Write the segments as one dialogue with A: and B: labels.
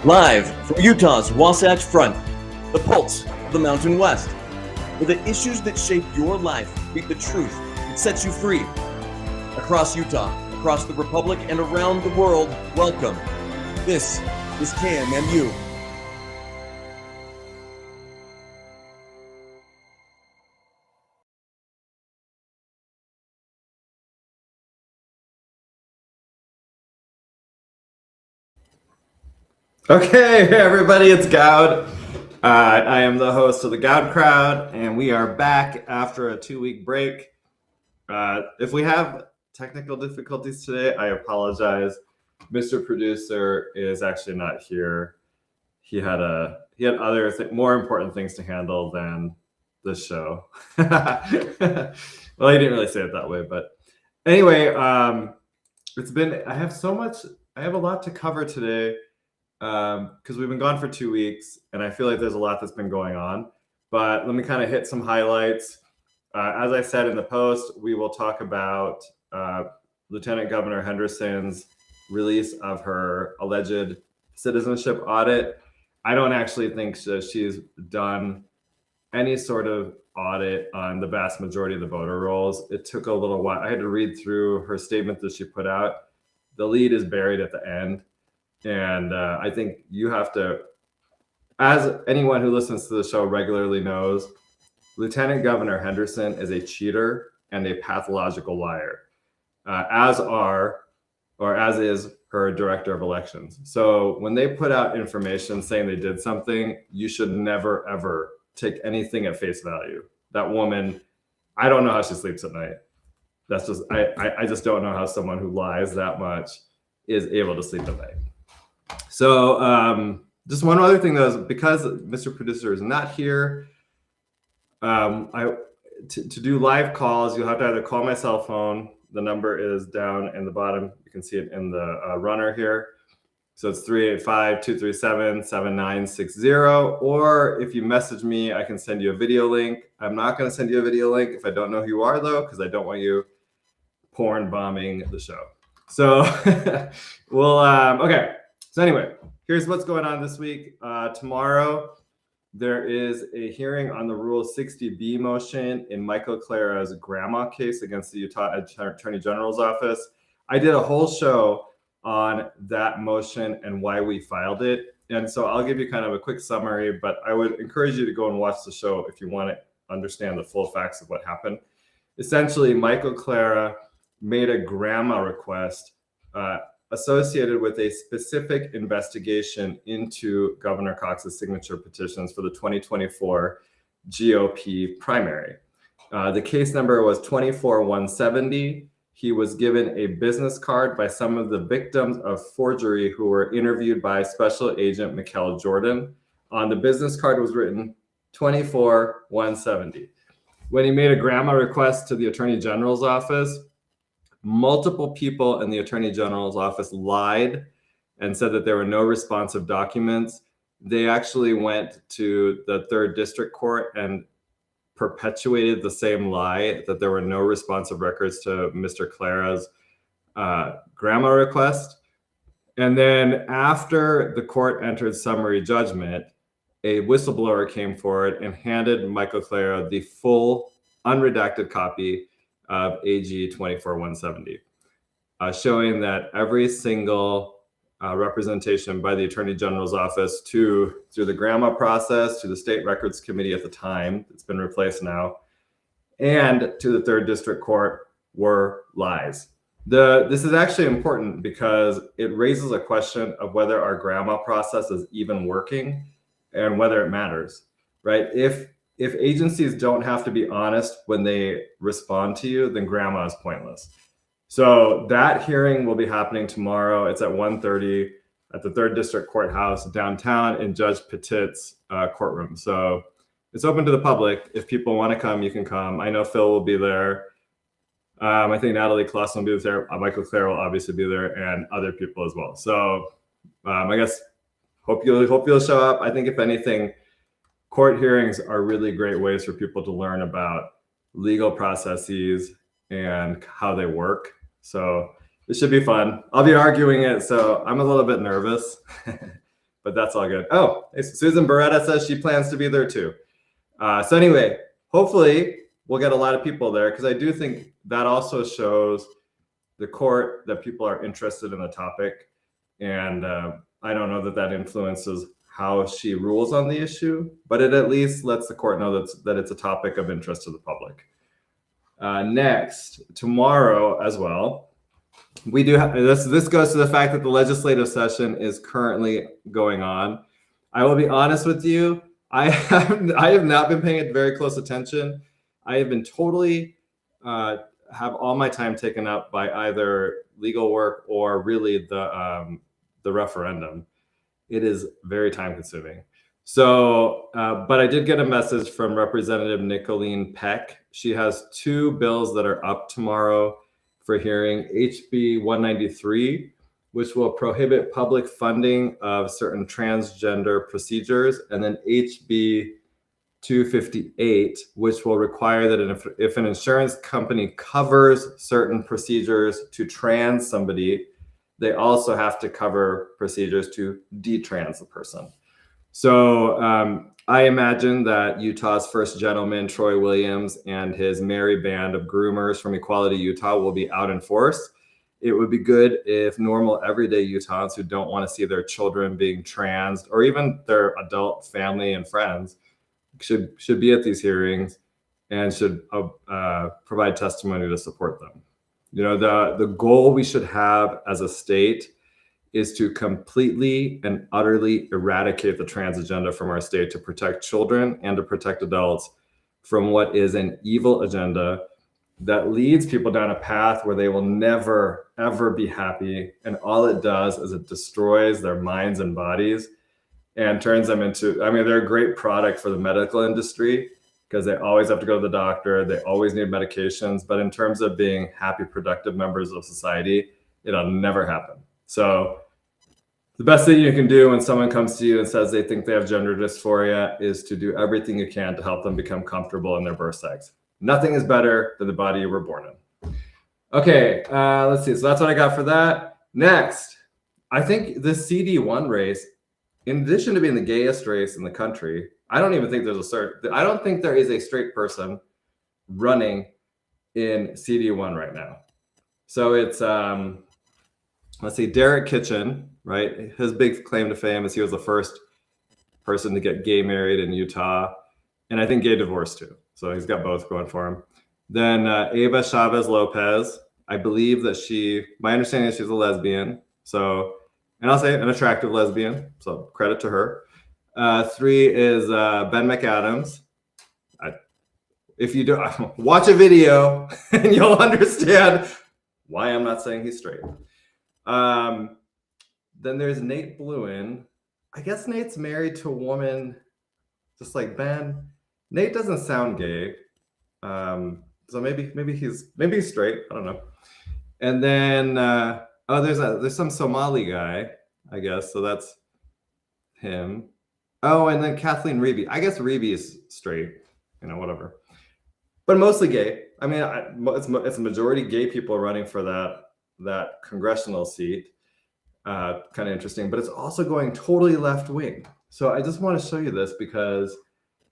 A: Live from Utah's Wasatch Front, the pulse of the Mountain West, where the issues that shape your life meet the truth that sets you free. Across Utah, across the Republic, and around the world, welcome. This is KMMU.
B: Okay, everybody, it's Goud. I am the host of the Goud Crowd, and we are back after a 2-week break. If we have technical difficulties today, I apologize. Mr. Producer is actually not here. He had other more important things to handle than this show. Well, he didn't really say it that way, but anyway, I have a lot to cover today. Because we've been gone for 2 weeks, and I feel like there's a lot that's been going on. But let me kind of hit some highlights. As I said in the post, we will talk about Lieutenant Governor Henderson's release of her alleged citizenship audit. I don't actually think she's done any sort of audit on the vast majority of the voter rolls. It took a little while. I had to read through her statement that she put out. The lead is buried at the end. And I think you have to, as anyone who listens to the show regularly knows, Lieutenant Governor Henderson is a cheater and a pathological liar, as is her director of elections. So when they put out information saying they did something, you should never, ever take anything at face value. That woman, I don't know how she sleeps at night. That's just, I just don't know how someone who lies that much is able to sleep at night. So just one other thing, though, is because Mr. Producer is not here, to do live calls, you'll have to either call my cell phone. The number is down in the bottom. You can see it in the runner here. So it's 385-237-7960. Or if you message me, I can send you a video link. I'm not going to send you a video link if I don't know who you are, though, because I don't want you porn bombing the show. So okay. So anyway, here's what's going on this week. Tomorrow, there is a hearing on the Rule 60B motion in Michael Clara's grandma case against the Utah Attorney General's office. I did a whole show on that motion and why we filed it. And so I'll give you kind of a quick summary, but I would encourage you to go and watch the show if you want to understand the full facts of what happened. Essentially, Michael Clara made a grandma request associated with a specific investigation into Governor Cox's signature petitions for the 2024 GOP primary. The case number was 24170. He was given a business card by some of the victims of forgery who were interviewed by Special Agent Mikkel Jordan. On the business card was written 24170. When he made a grandma request to the Attorney General's office, multiple people in the Attorney General's office lied and said that there were no responsive documents. They actually went to the 3rd District Court and perpetuated the same lie that there were no responsive records to Mr. Clara's grandma request. And then after the court entered summary judgment, a whistleblower came forward and handed Michael Clara the full unredacted copy of AG 24170, showing that every single representation by the Attorney General's office through the grandma process, to the State Records Committee at the time, it's been replaced now, and to the 3rd District Court were lies. This is actually important because it raises a question of whether our grandma process is even working and whether it matters, right? If agencies don't have to be honest when they respond to you, then grandma is pointless. So that hearing will be happening tomorrow. It's at 1:30 at the 3rd District Courthouse downtown in Judge Petit's courtroom. So it's open to the public. If people want to come, you can come. I know Phil will be there. I think Natalie Clausen will be there. Michael Clara will obviously be there, and other people as well. So I guess hope you'll show up. I think if anything, court hearings are really great ways for people to learn about legal processes and how they work. So it should be fun. I'll be arguing it, so I'm a little bit nervous. but that's all good. Oh, Susan Beretta says she plans to be there too. So anyway, hopefully we'll get a lot of people there, because I do think that also shows the court that people are interested in the topic. And I don't know that that influences how she rules on the issue, but it at least lets the court know that it's a topic of interest to the public. Next, tomorrow as well, we do have this goes to the fact that the legislative session is currently going on. I will be honest with you, I have not been paying very close attention. I have been totally have all my time taken up by either legal work or really the referendum. It is very time consuming. So, but I did get a message from Representative Nicolene Peck. She has 2 bills that are up tomorrow for hearing: HB 193, which will prohibit public funding of certain transgender procedures, and then HB 258, which will require that if an insurance company covers certain procedures to trans somebody, they also have to cover procedures to detrans the person. So I imagine that Utah's first gentleman, Troy Williams, and his merry band of groomers from Equality Utah will be out in force. It would be good if normal, everyday Utahns who don't want to see their children being trans, or even their adult family and friends, should be at these hearings and should provide testimony to support them. You know, the goal we should have as a state is to completely and utterly eradicate the trans agenda from our state, to protect children and to protect adults from what is an evil agenda that leads people down a path where they will never, ever be happy. And all it does is it destroys their minds and bodies and turns them into, I mean, they're a great product for the medical industry because they always have to go to the doctor. They always need medications. But in terms of being happy, productive members of society, it'll never happen. So the best thing you can do when someone comes to you and says they think they have gender dysphoria is to do everything you can to help them become comfortable in their birth sex. Nothing is better than the body you were born in. Okay, let's see. So that's what I got for that. Next, I think the CD1 race, in addition to being the gayest race in the country, I don't even think I don't think there is a straight person running in CD1 right now. So it's, let's see, Derek Kitchen, right? His big claim to fame is he was the first person to get gay married in Utah, and I think gay divorced too. So he's got both going for him. Then Ava Chavez Lopez, I believe that my understanding is she's a lesbian. So, and I'll say an attractive lesbian. So credit to her. 3 is Ben McAdams. If you do watch a video and you'll understand why I'm not saying he's straight. Then there's Nate Bluen. I guess Nate's married to a woman just like Ben. Nate doesn't sound gay. So maybe he's straight. I don't know. And then there's some Somali guy, I guess. So that's him. Oh, and then Kathleen Reeby. I guess Reeby is straight, whatever. But mostly gay. I mean, it's a majority gay people running for that congressional seat. Kind of interesting, but it's also going totally left wing. So I just want to show you this because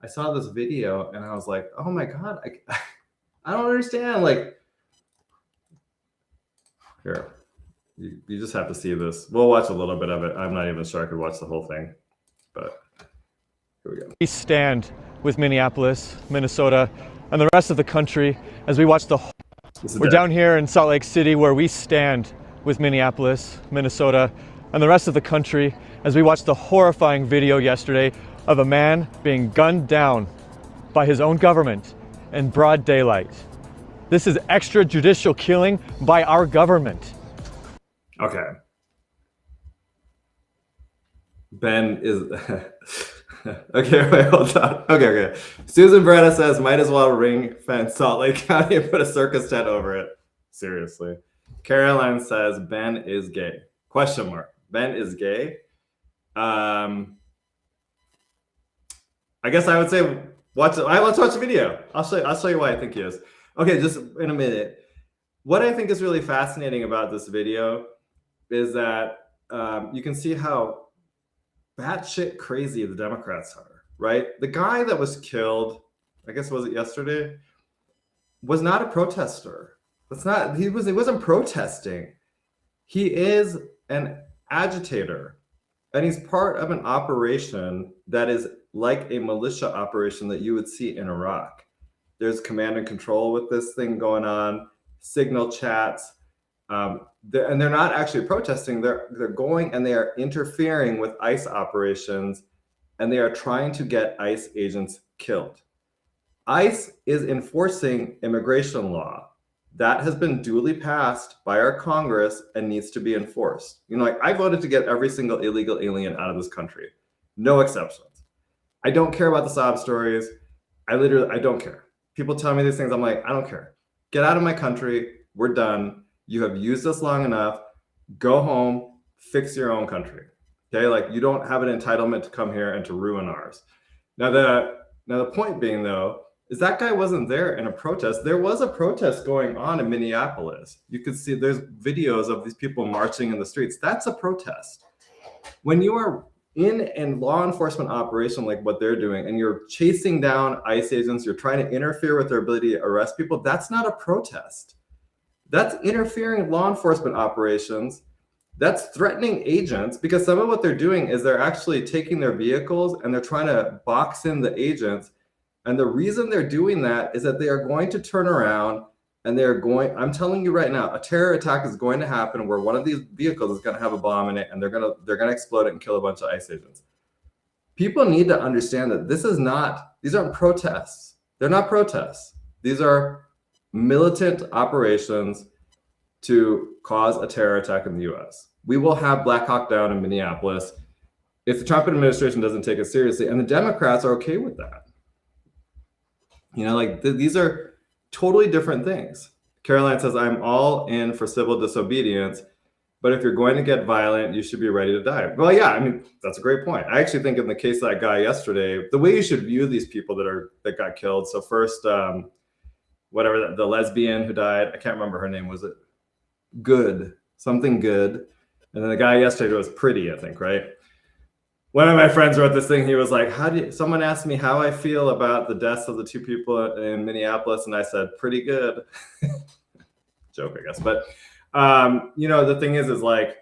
B: I saw this video and I was like, oh my God, I don't understand. Like, here, you just have to see this. We'll watch a little bit of it. I'm not even sure I could watch the whole thing, but here we go.
C: We stand with Minneapolis, Minnesota, and the rest of the country as we watch we're down here in Salt Lake City, where we stand with Minneapolis, Minnesota, and the rest of the country as we watched the horrifying video yesterday of a man being gunned down by his own government in broad daylight. This is extrajudicial killing by our government.
B: Okay. Ben is okay, wait, hold on. Okay. Susan Beretta says might as well ring fence Salt Lake County and put a circus tent over it. Seriously. Caroline says Ben is gay. Question mark. Ben is gay. I guess I would say let's watch the video. I'll show you why I think he is. Okay, just in a minute. What I think is really fascinating about this video is that you can see how batshit crazy the Democrats are, right? The guy that was killed, I guess was it yesterday, was not a protester. He wasn't protesting. He is an agitator, and he's part of an operation that is like a militia operation that you would see in Iraq. There's command and control with this thing going on, signal chats, and they're not actually protesting. They're going and they are interfering with ICE operations, and they are trying to get ICE agents killed. ICE is enforcing immigration law that has been duly passed by our Congress and needs to be enforced. You know, like I voted to get every single illegal alien out of this country, no exceptions. I don't care about the sob stories. I don't care. People tell me these things. I'm like, I don't care. Get out of my country. We're done. You have used us long enough. Go home, fix your own country. Okay, like you don't have an entitlement to come here and to ruin ours. Now the point being though, is that guy wasn't there in a protest. There was a protest going on in Minneapolis. You could see there's videos of these people marching in the streets. That's a protest. When you are in a law enforcement operation like what they're doing, and you're chasing down ICE agents, you're trying to interfere with their ability to arrest people, that's not a protest. That's interfering law enforcement operations. That's threatening agents, because some of what they're doing is they're actually taking their vehicles and they're trying to box in the agents. And the reason they're doing that is that they are going to turn around and I'm telling you right now, a terror attack is going to happen where one of these vehicles is going to have a bomb in it and they're going to explode it and kill a bunch of ICE agents. People need to understand that these aren't protests. They're not protests. These are militant operations to cause a terror attack in the US. We will have Black Hawk Down in Minneapolis if the Trump administration doesn't take it seriously, and the Democrats are okay with that. You know, like these are totally different things. Caroline says, I'm all in for civil disobedience, but if you're going to get violent, you should be ready to die. Well, yeah, I mean, that's a great point. I actually think in the case of that guy yesterday, the way you should view these people that got killed. So first, the lesbian who died, I can't remember her name. Was it something good? And then the guy yesterday was Pretty, I think, right? One of my friends wrote this thing. He was like, someone asked me how I feel about the deaths of the two people in Minneapolis. And I said, pretty good. Joke, I guess. But, you know, the thing is like,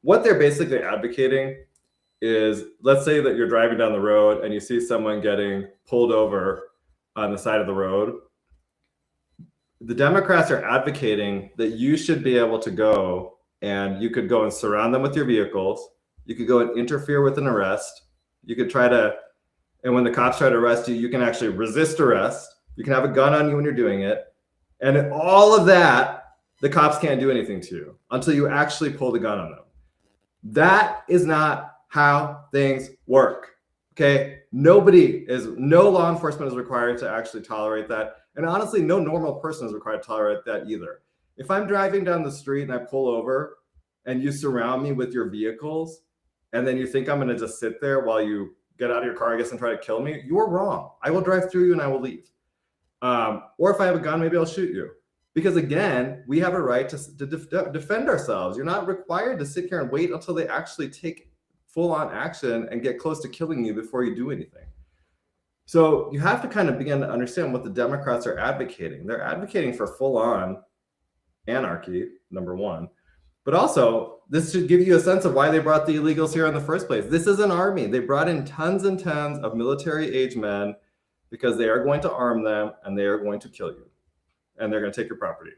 B: what they're basically advocating is, let's say that you're driving down the road and you see someone getting pulled over on the side of the road. The Democrats are advocating that you should be able to go and you could go and surround them with your vehicles. You could go and interfere with an arrest. You could and when the cops try to arrest you, you can actually resist arrest. You can have a gun on you when you're doing it. And all of that, the cops can't do anything to you until you actually pull the gun on them. That is not how things work, okay? No law enforcement is required to actually tolerate that. And honestly, no normal person is required to tolerate that either. If I'm driving down the street and I pull over and you surround me with your vehicles, and then you think I'm going to just sit there while you get out of your car, I guess, and try to kill me, you're wrong. I will drive through you and I will leave. Or if I have a gun, maybe I'll shoot you. Because again, we have a right to defend ourselves. You're not required to sit here and wait until they actually take full-on action and get close to killing you before you do anything. So you have to kind of begin to understand what the Democrats are advocating. They're advocating for full-on anarchy, number one. But also, this should give you a sense of why they brought the illegals here in the first place. This is an army. They brought in tons and tons of military-age men because they are going to arm them and they are going to kill you. And they're going to take your property.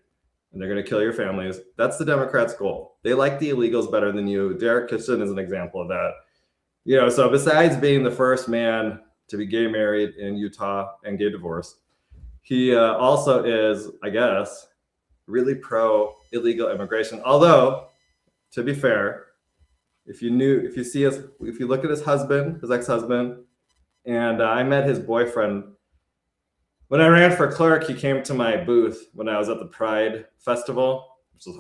B: And they're going to kill your families. That's the Democrats' goal. They like the illegals better than you. Derek Kitchen is an example of that. You know, so besides being the first man to be gay married in Utah and gay divorced, he also is, I guess, really pro illegal immigration. Although, to be fair, if you look at his ex-husband, and I met his boyfriend when I ran for clerk. He came to my booth when I was at the Pride Festival, which was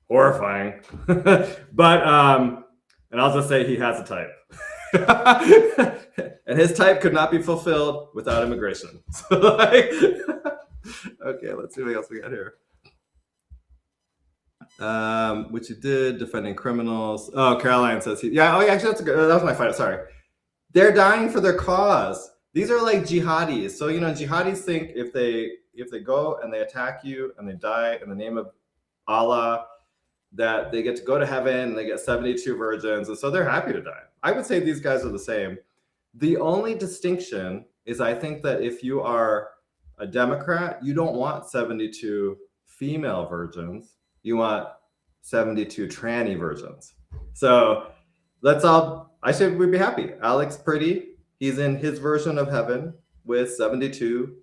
B: horrifying. But and I'll just say he has a type, and his type could not be fulfilled without immigration. So okay, let's see what else we got here. Which you did, defending criminals. Oh, Caroline says he. Yeah. Oh, yeah. Actually, that was my fight. Sorry. They're dying for their cause. These are like jihadis. So jihadis think if they go and they attack you and they die in the name of Allah, that they get to go to heaven and they get 72 virgins, and so they're happy to die. I would say these guys are the same. The only distinction is I think that if you are a Democrat, you don't want 72 female virgins. You want 72 tranny virgins. So we'd be happy. Alex Pretty, he's in his version of heaven with 72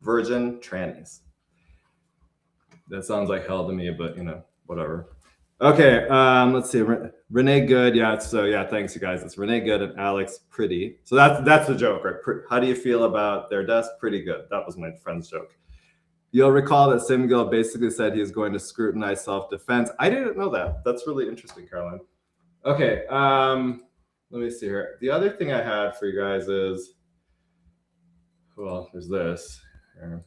B: virgin trannies. That sounds like hell to me, but whatever. Okay, let's see. Renee Good, thanks you guys. It's Renee Good and Alex Pretty. So that's the joke, right? How do you feel about their deaths? Pretty good. That was my friend's joke. You'll recall that Sim Gill basically said he was going to scrutinize self-defense. I didn't know that. That's really interesting, Caroline. Okay, let me see here. The other thing I had for you guys is, well, there's this here.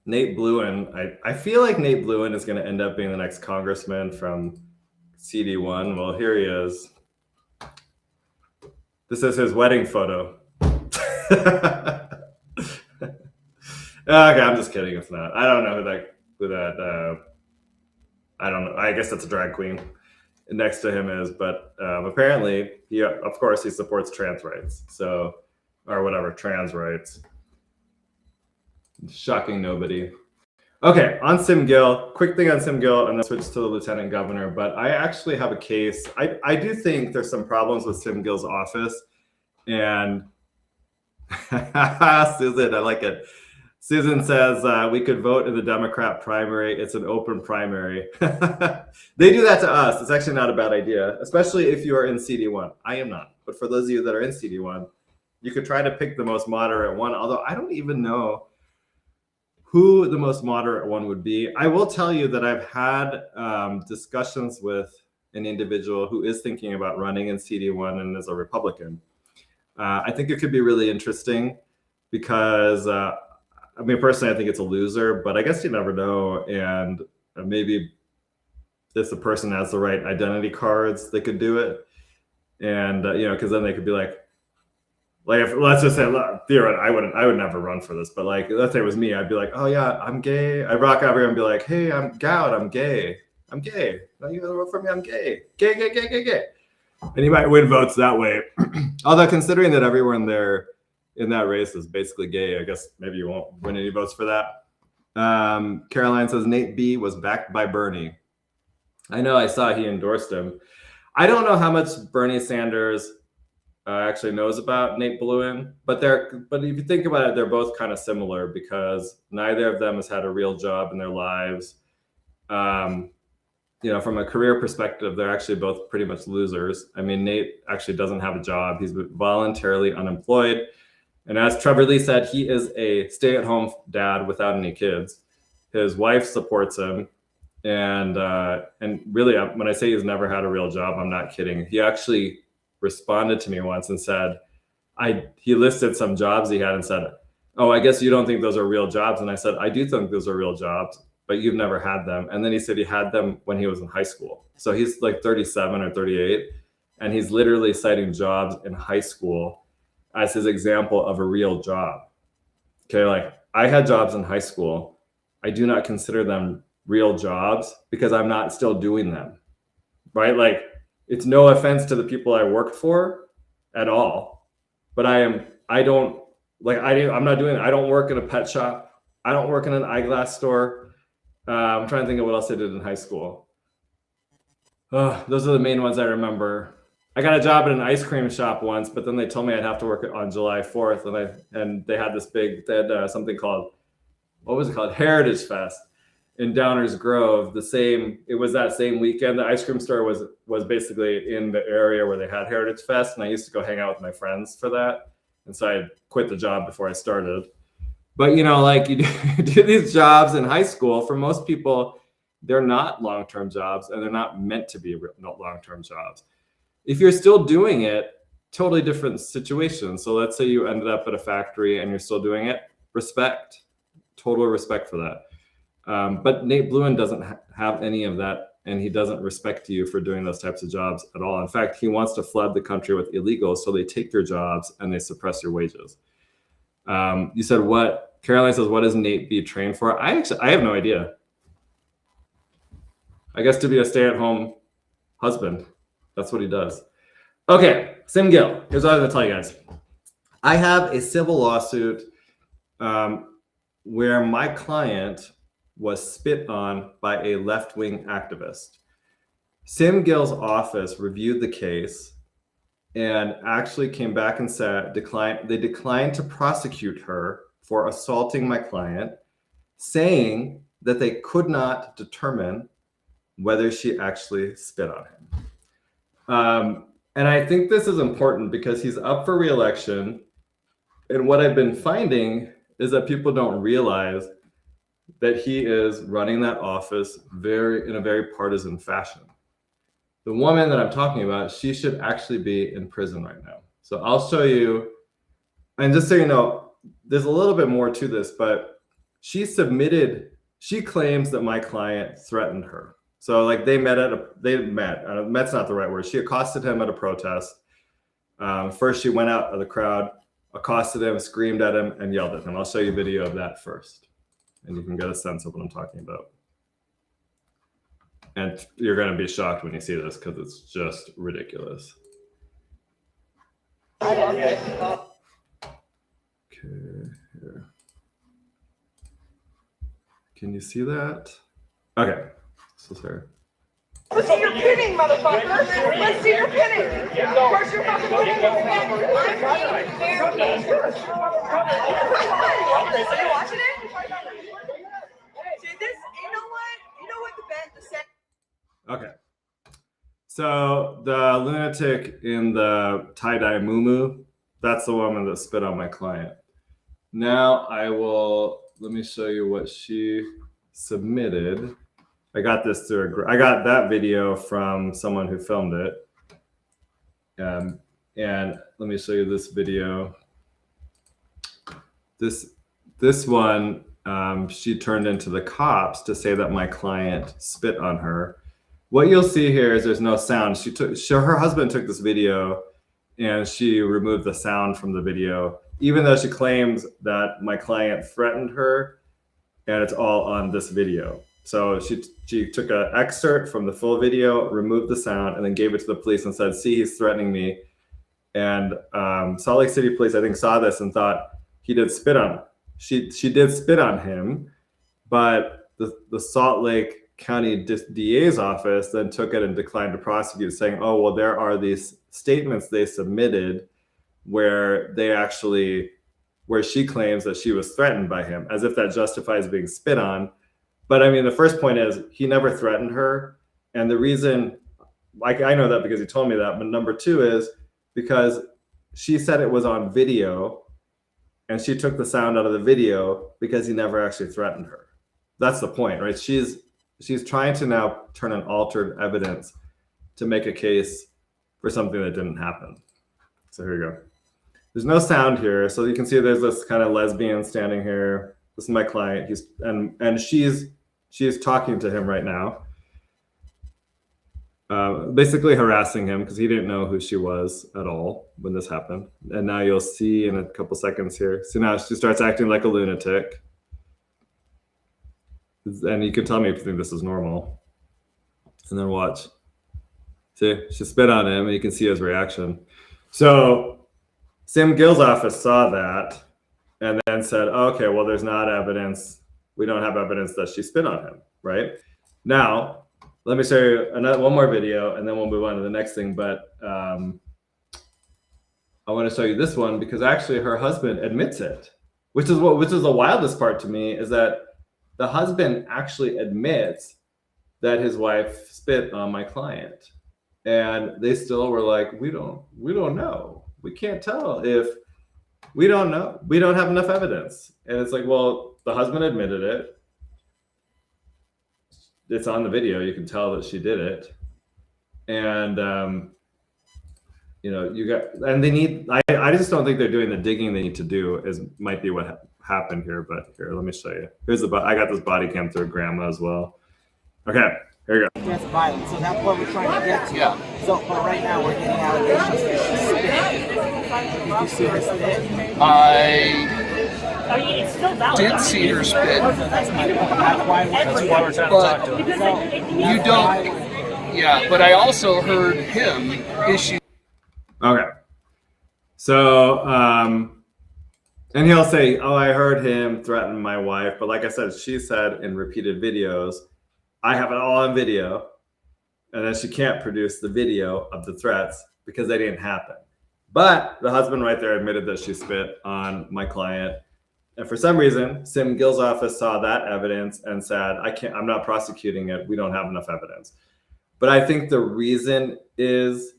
B: Nate Bluin. I feel like Nate Bluin is going to end up being the next congressman from CD1. Well, here he is. This is his wedding photo. Okay, I'm just kidding. It's not. I don't know who that. I don't know. I guess that's a drag queen next to him is, but apparently, of course, he supports trans rights. So, or whatever, trans rights. Shocking nobody. Okay, on Sim Gill. Quick thing on Sim Gill, and then switch to the lieutenant governor. But I actually have a case. I do think there's some problems with Sim Gill's office, and Susan, I like it. Susan says we could vote in the Democrat primary. It's an open primary. They do that to us. It's actually not a bad idea, especially if you are in CD1. I am not, but for those of you that are in CD1, you could try to pick the most moderate one. Although I don't even know who the most moderate one would be. I will tell you that I've had discussions with an individual who is thinking about running in CD1 and is a Republican. I think it could be really interesting because, personally, I think it's a loser, but I guess you never know. And maybe if the person has the right identity cards, they could do it. And, because then they could be like if, let's just say, theoretically, I would never run for this, but let's say it was me, I'd be like, oh yeah, I'm gay. I'd rock over here and be like, hey, I'm Goud, I'm gay. I'm gay. No, you gotta vote for me, I'm gay. Gay. And you might win votes that way. Although considering that everyone there in that race is basically gay, I guess maybe you won't win any votes for that. Caroline says Nate B was backed by Bernie. I know, I saw he endorsed him. I don't know how much Bernie Sanders actually knows about Nate Bluin, but if you think about it, they're both kind of similar because neither of them has had a real job in their lives. From a career perspective, they're actually both pretty much losers. I mean, Nate actually doesn't have a job. He's voluntarily unemployed. And as Trevor Lee said, he is a stay-at-home dad without any kids. His wife supports him. And really, when I say he's never had a real job, I'm not kidding. He actually responded to me once and said, he listed some jobs he had and said, oh, I guess you don't think those are real jobs. And I said, I do think those are real jobs, but you've never had them. And then he said he had them when he was in high school. So he's like 37 or 38, and he's literally citing jobs in high school as his example of a real job. Okay, I had jobs in high school. I do not consider them real jobs because I'm not still doing them, right? It's no offense to the people I worked for at all, but I'm not doing it. I don't work in a pet shop. I don't work in an eyeglass store. I'm trying to think of what else I did in high school. Those are the main ones I remember. I got a job at an ice cream shop once, but then they told me I'd have to work on July 4th. And they had something called, what was it called? Heritage Fest in Downers Grove. It was that same weekend. The ice cream store was basically in the area where they had Heritage Fest. And I used to go hang out with my friends for that. And so I quit the job before I started. But, you do these jobs in high school, for most people, they're not long-term jobs and they're not meant to be long-term jobs. If you're still doing it, totally different situation. So let's say you ended up at a factory and you're still doing it, total respect for that. But Nate Bluen doesn't have any of that, and he doesn't respect you for doing those types of jobs at all. In fact, he wants to flood the country with illegals, so they take your jobs and they suppress your wages. You said what? Caroline says, what does Nate be trained for? I have no idea. I guess to be a stay-at-home husband. That's what he does. Okay, Sim Gill. Here's what I'm going to tell you guys. I have a civil lawsuit where my client was spit on by a left-wing activist. Sim Gill's office reviewed the case and actually came back and said they declined to prosecute her for assaulting my client, saying that they could not determine whether she actually spit on him. And I think this is important because he's up for re-election. And what I've been finding is that people don't realize that he is running that office in a very partisan fashion. The woman that I'm talking about, she should actually be in prison right now. So I'll show you, and just so you know, there's a little bit more to this, but she claims that my client threatened her. So like met's not the right word. She accosted him at a protest. First, she went out of the crowd, accosted him, screamed at him, and yelled at him. I'll show you a video of that first, and you can get a sense of what I'm talking about. And you're going to be shocked when you see this because it's just ridiculous. Okay, here. Can you see that? Okay, so sorry.
D: Let's see your pinning, motherfucker. Let's see your pinning. Where's your fucking pinning? Are you watching it? Dude, this, you know what? You know what the set.
B: Okay. So the lunatic in the tie-dye muumuu, that's the woman that spit on my client. Now let me show you what she submitted. I got this I got that video from someone who filmed it. And let me show you this video. This one, she turned into the cops to say that my client spit on her. What you'll see here is there's no sound. Her husband took this video and she removed the sound from the video, even though she claims that my client threatened her, and it's all on this video. So she took an excerpt from the full video, removed the sound, and then gave it to the police and said, see, he's threatening me. And Salt Lake City police, I think, saw this and thought he did spit on her. She did spit on him, but the Salt Lake County DA's office then took it and declined to prosecute, saying, oh, well, there are these statements they submitted where she claims that she was threatened by him, as if that justifies being spit on. But I mean, the first point is he never threatened her. And the reason, I know that because he told me that, but number two is because she said it was on video and she took the sound out of the video because he never actually threatened her. That's the point, right? She's trying to now turn an altered evidence to make a case for something that didn't happen. So here you go. There's no sound here. So you can see there's this kind of lesbian standing here. This is my client. She's talking to him right now, basically harassing him because he didn't know who she was at all when this happened. And now you'll see in a couple seconds here. So now she starts acting like a lunatic. And you can tell me if you think this is normal. And then watch. See, she spit on him and you can see his reaction. So Sim Gill's office saw that and then said, oh, okay, well, there's not evidence. We don't have evidence that she spit on him, right? Now, let me show you one more video and then we'll move on to the next thing. But I want to show you this one because actually her husband admits it, which is the wildest part to me, is that the husband actually admits that his wife spit on my client. And they still were like, we don't know. We can't tell if we don't know. We don't have enough evidence. And it's like, well, the husband admitted it. It's on the video. You can tell that she did it. And you got, and they need, I just don't think they're doing the digging they need to do might be what happened here. But here, let me show you. Here's I got this body cam through grandma as well. Okay, here you go.
E: Against violence, so that's what we're trying to get to.
F: Yeah.
E: So, but right now we're getting allegations that she's spitting. Did you see her spit?
F: I
G: It's still valid.
F: did see her spit,
E: That's why we're trying
F: but
G: You
F: don't. Yeah, but I also heard him issue.
B: Okay. So, and he'll say, oh, I heard him threaten my wife. But like I said, she said in repeated videos, I have it all on video. And then she can't produce the video of the threats because they didn't happen. But the husband right there admitted that she spit on my client. And for some reason, Sim Gill's office saw that evidence and said, I'm not prosecuting it. We don't have enough evidence. But I think the reason is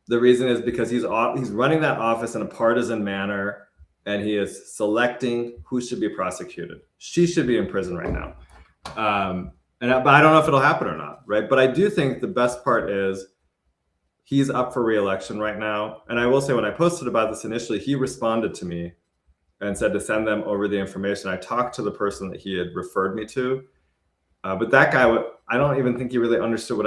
B: because he's running that office in a partisan manner, and he is selecting who should be prosecuted. She should be in prison right now. But I don't know if it'll happen or not, right? But I do think the best part is he's up for re-election right now. And I will say, when I posted about this initially, he responded to me and said to send them over the information. I talked to the person that he had referred me to. But that guy, I don't even think he really understood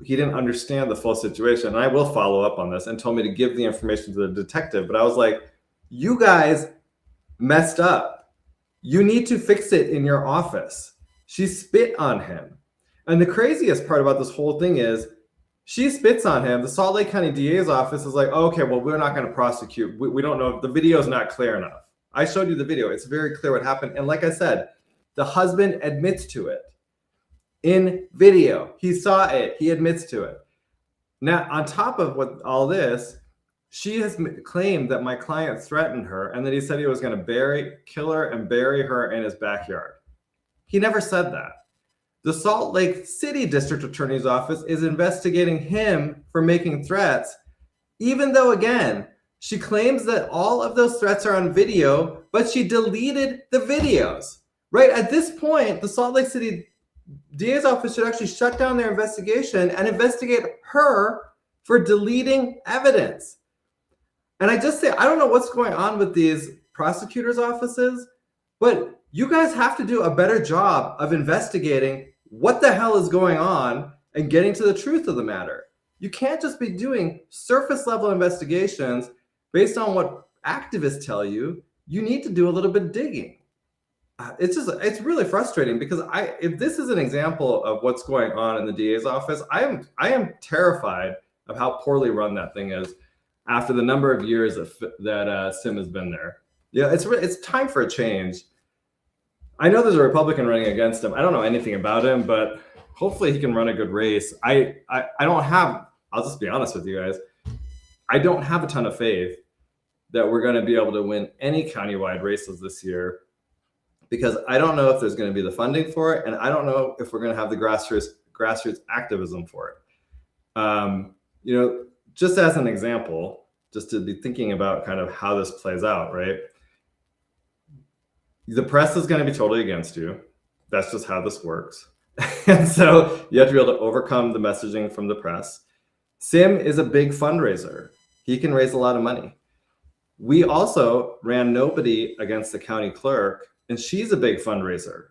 B: he didn't understand the full situation. And I will follow up on this, and told me to give the information to the detective. But I was like, you guys messed up. You need to fix it in your office. She spit on him. And the craziest part about this whole thing is she spits on him. The Salt Lake County DA's office is like, oh, okay, well, we're not going to prosecute. We don't know if the video is not clear enough. I showed you the video. It's very clear what happened. And like I said, the husband admits to it in video. He saw it. He admits to it. Now, on top of all this, she has claimed that my client threatened her and that he said he was going to kill her and bury her in his backyard. He never said that. The Salt Lake City District Attorney's Office is investigating him for making threats, even though, again, she claims that all of those threats are on video, but she deleted the videos. Right at this point, the Salt Lake City DA's office should actually shut down their investigation and investigate her for deleting evidence. And I just say, I don't know what's going on with these prosecutors' offices, but you guys have to do a better job of investigating what the hell is going on and getting to the truth of the matter. You can't just be doing surface level investigations based on what activists tell you. You need to do a little bit of digging. It's really frustrating because if this is an example of what's going on in the DA's office, I am terrified of how poorly run that thing is after the number of years that Sim has been there. Yeah, it's time for a change. I know there's a Republican running against him. I don't know anything about him, but hopefully he can run a good race. I don't have, I'll just be honest with you guys, I don't have a ton of faith that we're going to be able to win any countywide races this year, because I don't know if there's going to be the funding for it, and I don't know if we're going to have the grassroots activism for it. Just as an example, just to be thinking about kind of how this plays out, right? The press is going to be totally against you. That's just how this works. And so you have to be able to overcome the messaging from the press. Sim is a big fundraiser. He can raise a lot of money. We also ran nobody against the county clerk, and she's a big fundraiser.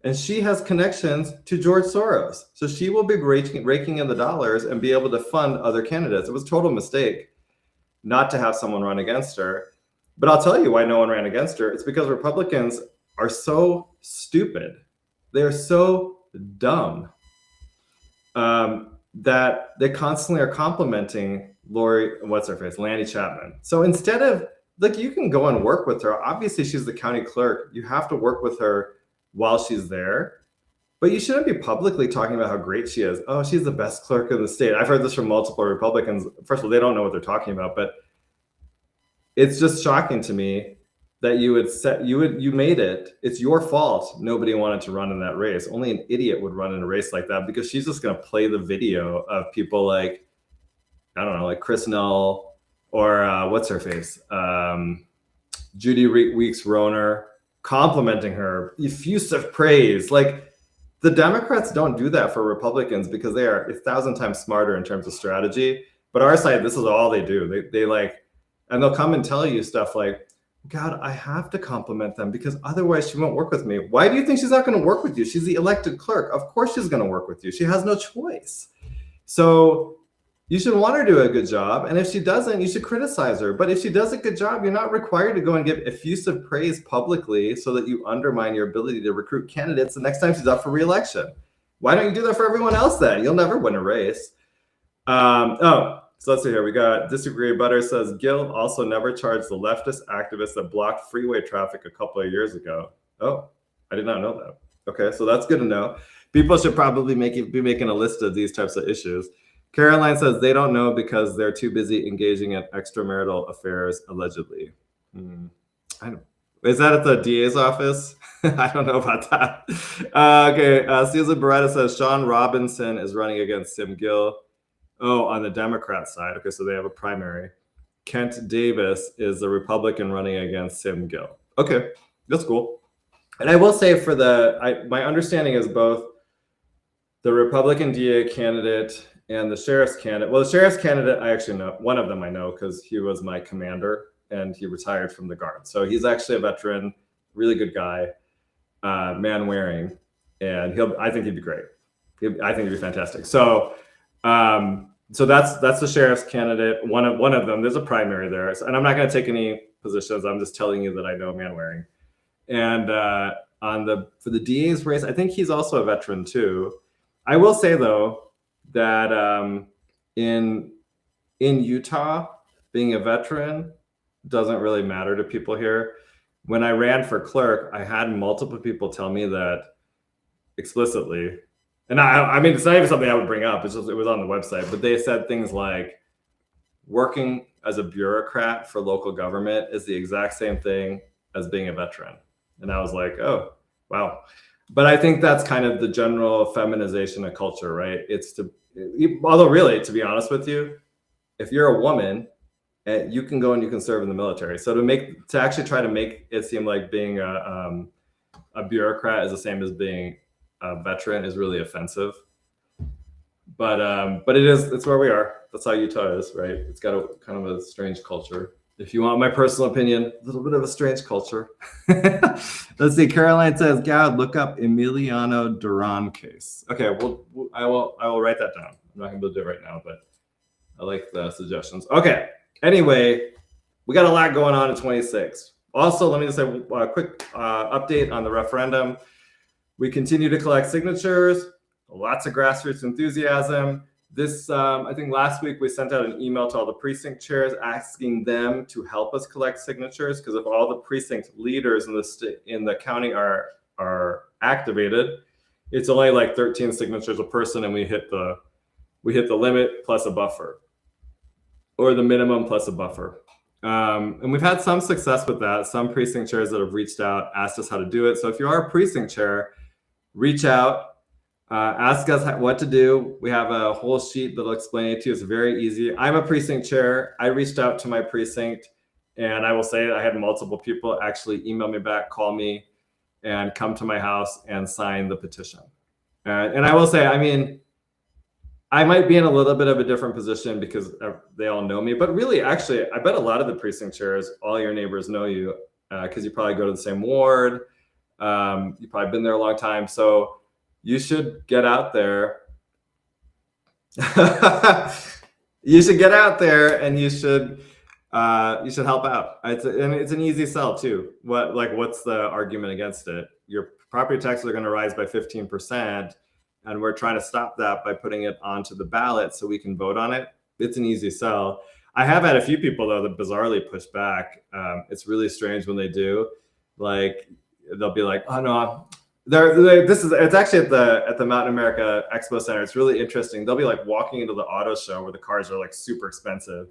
B: And she has connections to George Soros. So she will be raking in the dollars and be able to fund other candidates. It was a total mistake not to have someone run against her. But I'll tell you why no one ran against her. It's because Republicans are so stupid. They're so dumb that they constantly are complimenting Lanny Chapman. So instead of, you can go and work with her. Obviously, she's the county clerk. You have to work with her while she's there. But you shouldn't be publicly talking about how great she is. Oh, she's the best clerk in the state. I've heard this from multiple Republicans. First of all, they don't know what they're talking about, but it's just shocking to me that you made it. It's your fault nobody wanted to run in that race. Only an idiot would run in a race like that, because she's just going to play the video of people like, I don't know, like Chris Null or what's her face? Judy Weeks Roner complimenting her, effusive praise. Like, The Democrats don't do that for Republicans because they are 1,000 times smarter in terms of strategy. But our side, this is all they do. They like, and they'll come and tell you stuff like, God, I have to compliment them because otherwise she won't work with me. Why do you think she's not going to work with you? She's the elected clerk. Of course she's going to work with you. She has no choice. So you should want her to do a good job. And if she doesn't, you should criticize her. But if she does a good job, you're not required to go and give effusive praise publicly so that you undermine your ability to recruit candidates the next time she's up for re-election. Why don't you do that for everyone else then? You'll never win a race. So let's see here. We got Disagree Butter says, Gil also never charged the leftist activists that blocked freeway traffic a couple of years ago. Oh, I did not know that. Okay, so that's good to know. People should probably be making a list of these types of issues. Caroline says they don't know because they're too busy engaging in extramarital affairs, allegedly. Is that at the DA's office? I don't know about that. Okay, Susan Beretta says Sean Robinson is running against Sim Gill. Oh, on the Democrat side. Okay, so they have a primary. Kent Davis is the Republican running against Sim Gill. Okay, that's cool. And I will say for my understanding is both the Republican DA candidate and the sheriff's candidate. Well, the sheriff's candidate, I actually know. One of them I know because he was my commander and he retired from the Guard. So he's actually a veteran, really good guy, man wearing. And I think he'd be great. I think he'd be fantastic. So that's the sheriff's candidate. One of them. There's a primary there, and I'm not going to take any positions. I'm just telling you that I know man wearing. And for the DA's race, I think he's also a veteran too. I will say though that in Utah, being a veteran doesn't really matter to people here. When I ran for clerk, I had multiple people tell me that explicitly. And I mean, it's not even something I would bring up. It's just, it was on the website, but they said things like working as a bureaucrat for local government is the exact same thing as being a veteran. And I was like, oh, wow. But I think that's kind of the general feminization of culture, right? Although really, to be honest with you, if you're a woman, you can go and you can serve in the military. So to actually try to make it seem like being a bureaucrat is the same as being a veteran is really offensive. But it's where we are. That's how Utah is, right? It's got a kind of a strange culture. If you want my personal opinion, a little bit of a strange culture. Let's see. Caroline says, Goud, look up Emiliano Duran case. Okay, I will write that down. I'm not gonna be able to do it right now, but I like the suggestions. Okay. Anyway, we got a lot going on in 26. Also, let me just say a quick update on the referendum. We continue to collect signatures. Lots of grassroots enthusiasm. I think last week we sent out an email to all the precinct chairs asking them to help us collect signatures, because if all the precinct leaders in the county are activated, it's only like 13 signatures a person, and we hit the limit plus a buffer, or the minimum plus a buffer. And we've had some success with that. Some precinct chairs that have reached out asked us how to do it. So if you are a precinct chair, reach out. Ask us what to do. We have a whole sheet that'll explain it to you. It's very easy. I'm a precinct chair. I reached out to my precinct, and I will say I had multiple people actually email me back, call me, and come to my house and sign the petition. And I will say, I mean, I might be in a little bit of a different position because they all know me. But really, actually, I bet a lot of the precinct chairs, all your neighbors know you because you probably go to the same ward. You've probably been there a long time. So you should get out there. You should get out there, and you should help out. It's an easy sell too. What's the argument against it? Your property taxes are going to rise by 15%, and we're trying to stop that by putting it onto the ballot so we can vote on it. It's an easy sell. I have had a few people though that bizarrely push back. It's really strange when they do. Like they'll be like, "Oh no." It's actually at the Mountain America Expo Center. It's really interesting. They'll be like walking into the auto show where the cars are like super expensive,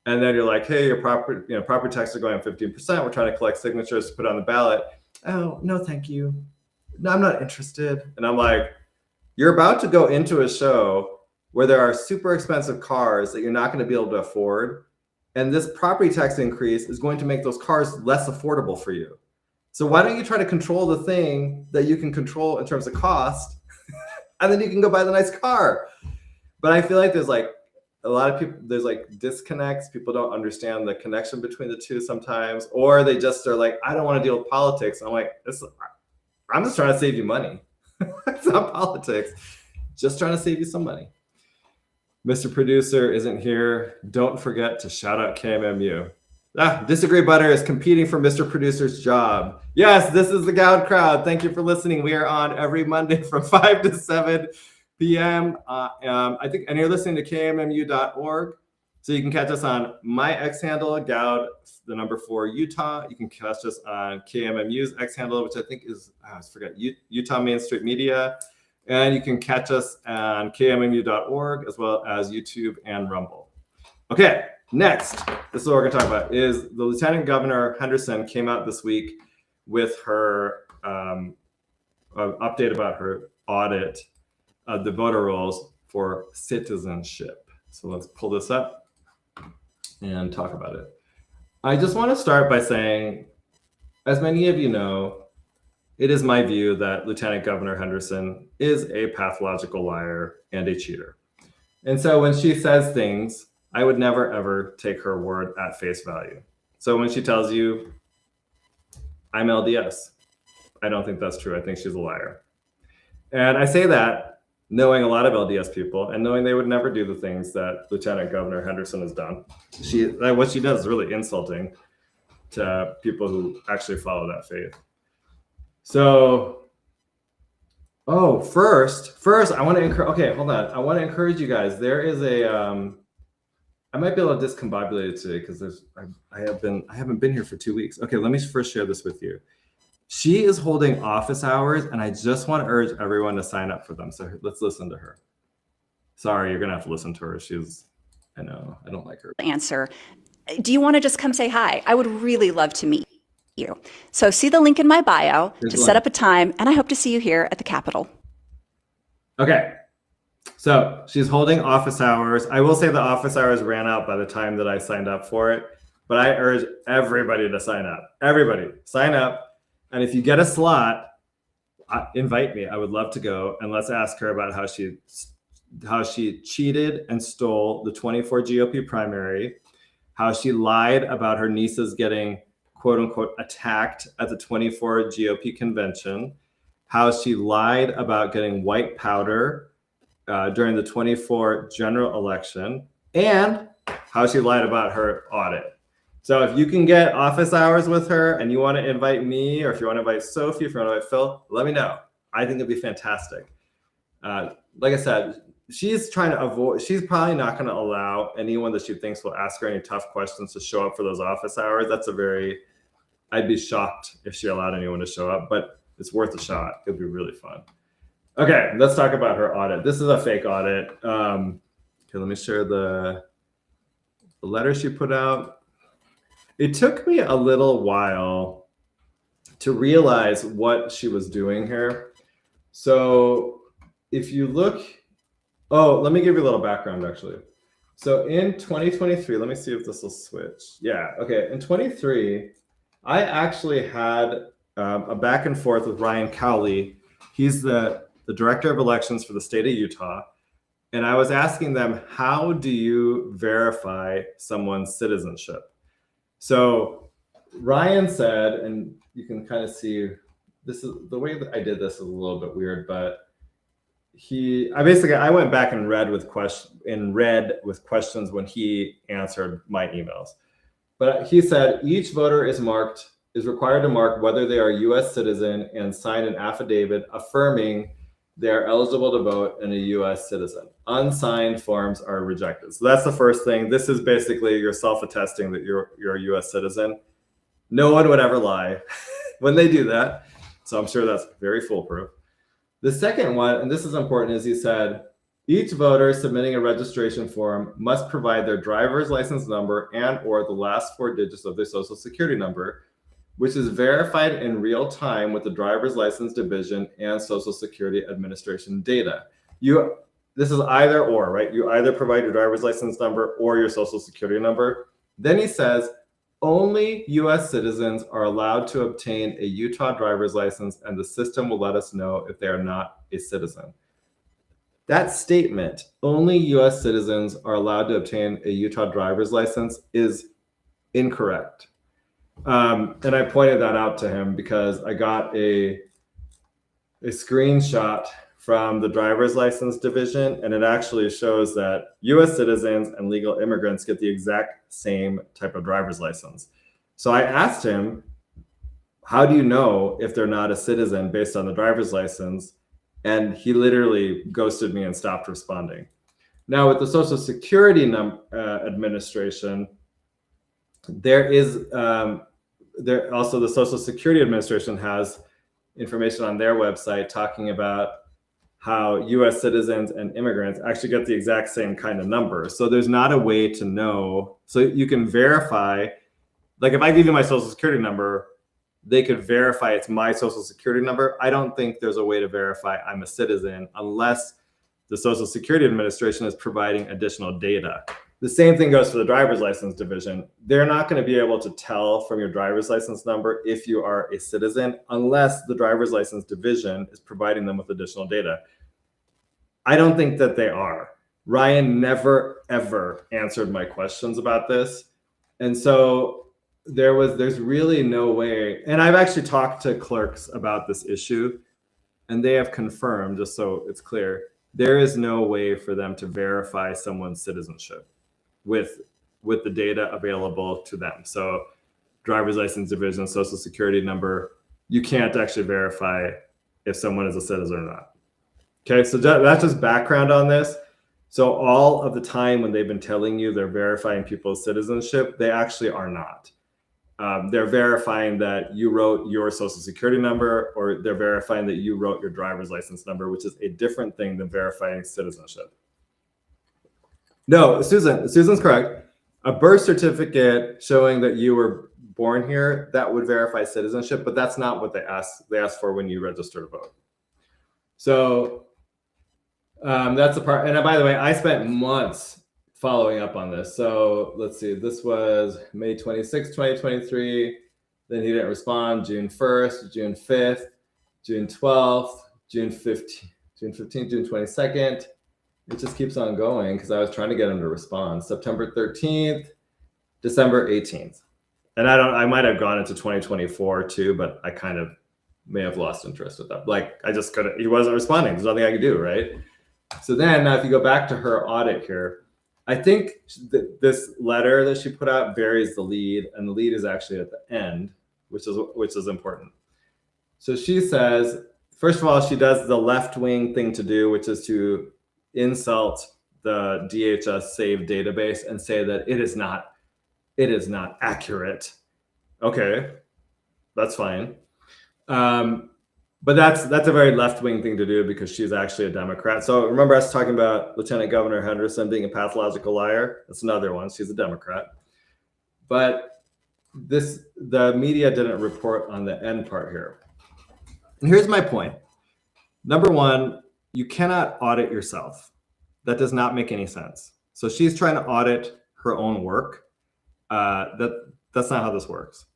B: and then you're like, "Hey, your property taxes are going up 15%. We're trying to collect signatures to put on the ballot." "Oh, no, thank you. No, I'm not interested." And I'm like, "You're about to go into a show where there are super expensive cars that you're not going to be able to afford, and this property tax increase is going to make those cars less affordable for you. So why don't you try to control the thing that you can control in terms of cost and then you can go buy the nice car. But I feel like there's like a lot of people, there's like disconnects. People don't understand the connection between the two sometimes, or they just are like, I don't want to deal with politics. I'm like, I'm just trying to save you money. It's not politics. Just trying to save you some money. Mr. Producer isn't here. Don't forget to shout out KMMU. Disagree Butter is competing for Mr. Producer's job. Yes, this is the Goud Crowd. Thank you for listening. We are on every Monday from 5 to 7 p.m. I think, and you're listening to KMMU.org. So you can catch us on my X handle, Goud, the number 4 Utah. You can catch us on KMMU's X handle, which I think is, I forgot, Utah Main Street Media. And you can catch us on KMMU.org as well as YouTube and Rumble. Okay, next, this is what we're going to talk about, is the Lieutenant Governor Henderson came out this week with her update about her audit of the voter rolls for citizenship. So let's pull this up and talk about it. I just want to start by saying, as many of you know, it is my view that Lieutenant Governor Henderson is a pathological liar and a cheater. And so when she says things, I would never, ever take her word at face value. So when she tells you, I'm LDS, I don't think that's true. I think she's a liar. And I say that knowing a lot of LDS people and knowing they would never do the things that Lieutenant Governor Henderson has done. What she does is really insulting to people who actually follow that faith. So, first, I want to encourage, okay, hold on. I want to encourage you guys. There is I might be a little discombobulated today because I haven't been here for 2 weeks. Okay, let me first share this with you. She is holding office hours, and I just want to urge everyone to sign up for them. So let's listen to her. Sorry, you're going to have to listen to her. I know, I don't like her.
H: Answer. Do you want to just come say hi? I would really love to meet you. So see the link in my bio to set up a time, and I hope to see you here at the Capitol. Okay.
B: So she's holding office hours. I will say the office hours ran out by the time that I signed up for it, but I urge everybody to sign up. Everybody, sign up. And if you get a slot, invite me. I would love to go. And let's ask her about how she cheated and stole the 24 GOP primary, how she lied about her nieces getting quote unquote attacked at the 24 GOP convention, how she lied about getting white powder during the 24 general election, and how she lied about her audit. So if you can get office hours with her and you want to invite me, or if you want to invite Sophie, if you want to invite Phil, let me know. I think it'd be fantastic. Like I said, she's trying to avoid, she's probably not going to allow anyone that she thinks will ask her any tough questions to show up for those office hours. I'd be shocked if she allowed anyone to show up, but it's worth a shot. It'd be really fun. Okay, let's talk about her audit. This is a fake audit. Okay, let me share the letter she put out. It took me a little while to realize what she was doing here. So if you look, let me give you a little background actually. So in 2023, let me see if this will switch. Yeah, okay, in 23, I actually had a back and forth with Ryan Cowley. He's the director of elections for the state of Utah. And I was asking them, how do you verify someone's citizenship? So Ryan said, and you can kind of see, this is the way that I did this is a little bit weird, but I went back and read with questions when he answered my emails. But he said each voter is required to mark whether they are a U.S. citizen and sign an affidavit affirming they are eligible to vote and a U.S. citizen. Unsigned forms are rejected. So that's the first thing. This is basically you're self-attesting that you're a U.S. citizen. No one would ever lie when they do that. So I'm sure that's very foolproof. The second one, and this is important, is he said, each voter submitting a registration form must provide their driver's license number and or the last 4 digits of their social security number, which is verified in real time with the driver's license division and Social Security Administration data. This is either or, right? You either provide your driver's license number or your social security number. Then he says, only US citizens are allowed to obtain a Utah driver's license and the system will let us know if they are not a citizen. that statement, only US citizens are allowed to obtain a Utah driver's license, is incorrect. And I pointed that out to him because I got a screenshot from the driver's license division, and it actually shows that US citizens and legal immigrants get the exact same type of driver's license. So I asked him, how do you know if they're not a citizen based on the driver's license? And he literally ghosted me and stopped responding. Now with the Social Security Administration, there is also the Social Security Administration has information on their website talking about how US citizens and immigrants actually get the exact same kind of number. So there's not a way to know. So you can verify, like if I give you my Social Security number, they could verify it's my Social Security number. I don't think there's a way to verify I'm a citizen unless the Social Security Administration is providing additional data. The same thing goes for the driver's license division. They're not going to be able to tell from your driver's license number if you are a citizen unless the driver's license division is providing them with additional data. I don't think that they are. Ryan never, ever answered my questions about this. And so there's really no way. And I've actually talked to clerks about this issue, and they have confirmed, just so it's clear, there is no way for them to verify someone's citizenship with the data available to them. So driver's license division, Social Security number, you can't actually verify if someone is a citizen or not. Okay, so that's just background on this. So all of the time when they've been telling you they're verifying people's citizenship, they actually are not. They're verifying that you wrote your Social Security number, or they're verifying that you wrote your driver's license number, which is a different thing than verifying citizenship. No, Susan's correct. A birth certificate showing that you were born here, that would verify citizenship, but that's not what they ask for when you register to vote. So that's the part. And by the way, I spent months following up on this. So let's see, this was May 26, 2023. Then he didn't respond. June 1st, June 5th, June 12th, June 15th, June 22nd. It just keeps on going because I was trying to get him to respond. September 13th, December 18th. And I might have gone into 2024 too, but I kind of may have lost interest with that. Like I just couldn't, he wasn't responding. There's nothing I could do, right? So then now if you go back to her audit here, I think this letter that she put out varies the lead, and the lead is actually at the end, which is important. So she says, first of all, she does the left-wing thing to do, which is to insult the DHS saved database and say that it is not accurate. Okay, that's fine. But that's a very left-wing thing to do because she's actually a Democrat. So remember us talking about Lieutenant Governor Henderson being a pathological liar? That's another one. She's a Democrat. But the media didn't report on the end part here. And here's my point. Number one, you cannot audit yourself. That does not make any sense. So she's trying to audit her own work. That's not how this works.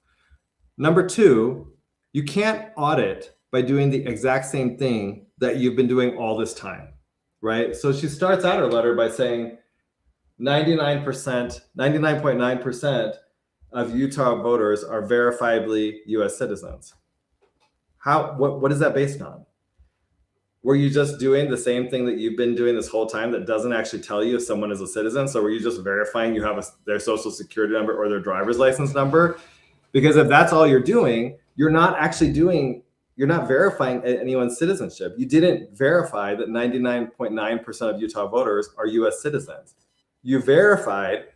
B: Number two, you can't audit by doing the exact same thing that you've been doing all this time, right? So she starts out her letter by saying 99.9% of Utah voters are verifiably US citizens. What is that based on? Were you just doing the same thing that you've been doing this whole time that doesn't actually tell you if someone is a citizen? So were you just verifying you have their Social Security number or their driver's license number? Because if that's all you're doing, you're not verifying anyone's citizenship. You didn't verify that 99.9% of Utah voters are US citizens. You verified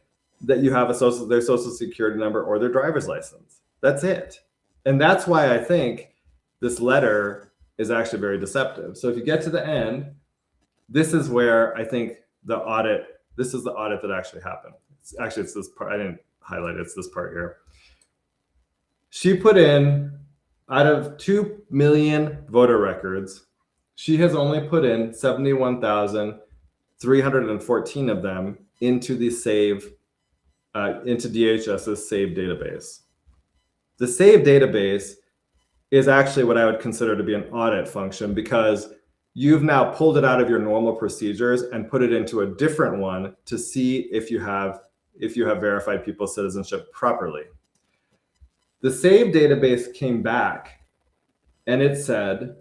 B: that you have their Social Security number or their driver's license. That's it. And that's why I think this letter is actually very deceptive. So if you get to the end, this is where I think this is the audit that actually happened. It's this part, I didn't highlight it, it's this part here. She put in, out of 2 million voter records, she has only put in 71,314 of them into the into DHS's SAVE database. The SAVE database is actually what I would consider to be an audit function because you've now pulled it out of your normal procedures and put it into a different one to see if you have verified people's citizenship properly. The SAVE database came back and it said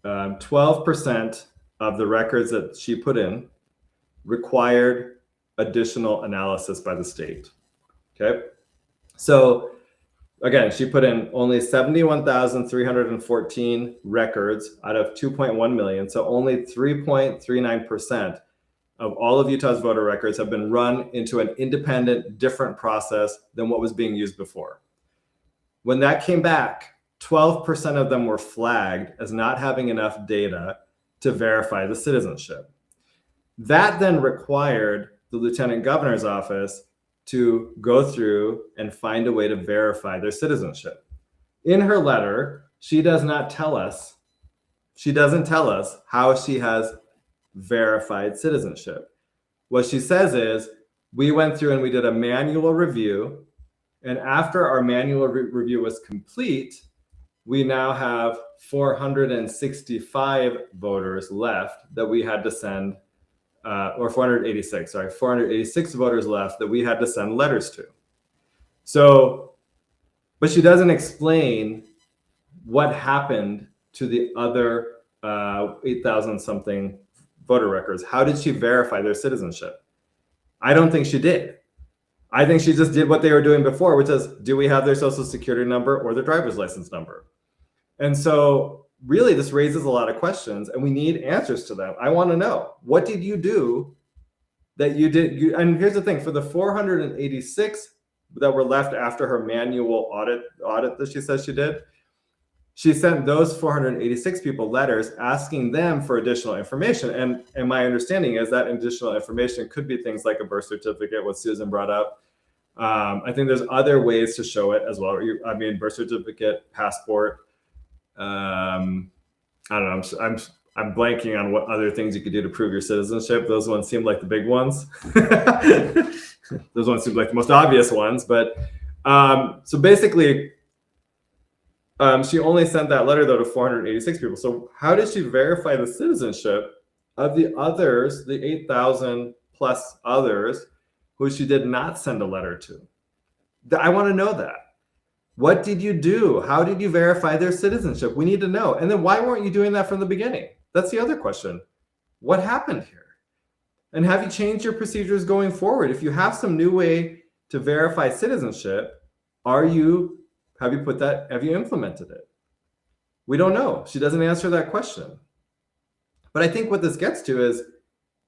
B: 12% of the records that she put in required additional analysis by the state. Okay. So again, she put in only 71,314 records out of 2.1 million. So only 3.39% of all of Utah's voter records have been run into an independent, different process than what was being used before. When that came back, 12% of them were flagged as not having enough data to verify the citizenship. That then required the Lieutenant Governor's office to go through and find a way to verify their citizenship. In her letter, she doesn't tell us how she has verified citizenship. What she says is, we went through and we did a manual review, and after our manual review was complete, we now have 465 voters left that we had to send, or 486 voters left that we had to send letters to. So, but she doesn't explain what happened to the other 8,000 something voter records. How did she verify their citizenship? I don't think she did. I think she just did what they were doing before, which is, do we have their social security number or their driver's license number? And so really this raises a lot of questions and we need answers to them. I want to know, what did you do that you did? And here's the thing, for the 486 that were left after her manual audit that she says she did, she sent those 486 people letters asking them for additional information. And my understanding is that additional information could be things like a birth certificate, what Susan brought up. I think there's other ways to show it as well. Birth certificate, passport. I don't know. I'm blanking on what other things you could do to prove your citizenship. Those ones seem like the big ones. Those ones seem like the most obvious ones. But so basically, she only sent that letter though to 486 people. So how did she verify the citizenship of the others, the 8,000 plus others who she did not send a letter to? I want to know that. What did you do? How did you verify their citizenship? We need to know. And then why weren't you doing that from the beginning? That's the other question. What happened here? And have you changed your procedures going forward? If you have some new way to verify citizenship, have you implemented it? We don't know. She doesn't answer that question. But I think what this gets to is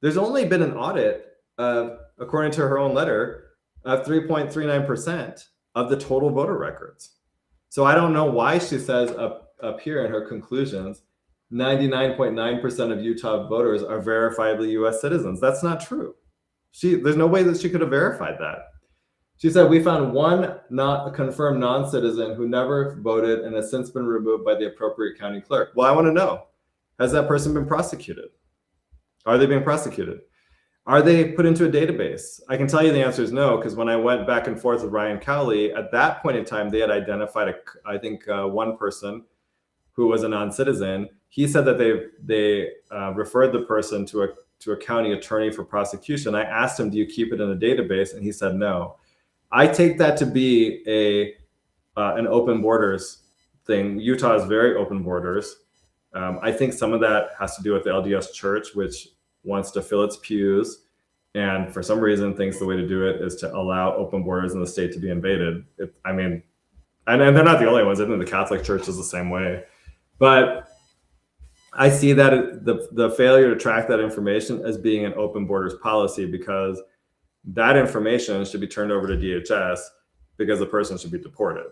B: there's only been an audit of, according to her own letter, of 3.39% of the total voter records. So I don't know why she says up here in her conclusions, 99.9% of Utah voters are verifiably US citizens. That's not true. There's no way that she could have verified that. She said, we found one not confirmed non-citizen who never voted and has since been removed by the appropriate county clerk. Well, I want to know, has that person been prosecuted? Are they being prosecuted? Are they put into a database? I can tell you the answer is no, because when I went back and forth with Ryan Cowley, at that point in time, they had identified, one person who was a non-citizen. He said that they referred the person to a county attorney for prosecution. I asked him, do you keep it in a database? And he said no. I take that to be an open borders thing. Utah is very open borders. I think some of that has to do with the LDS Church, which wants to fill its pews, and for some reason thinks the way to do it is to allow open borders in the state to be invaded. And they're not the only ones. I think the Catholic Church is the same way. But I see that the failure to track that information as being an open borders policy, because that information should be turned over to DHS because the person should be deported,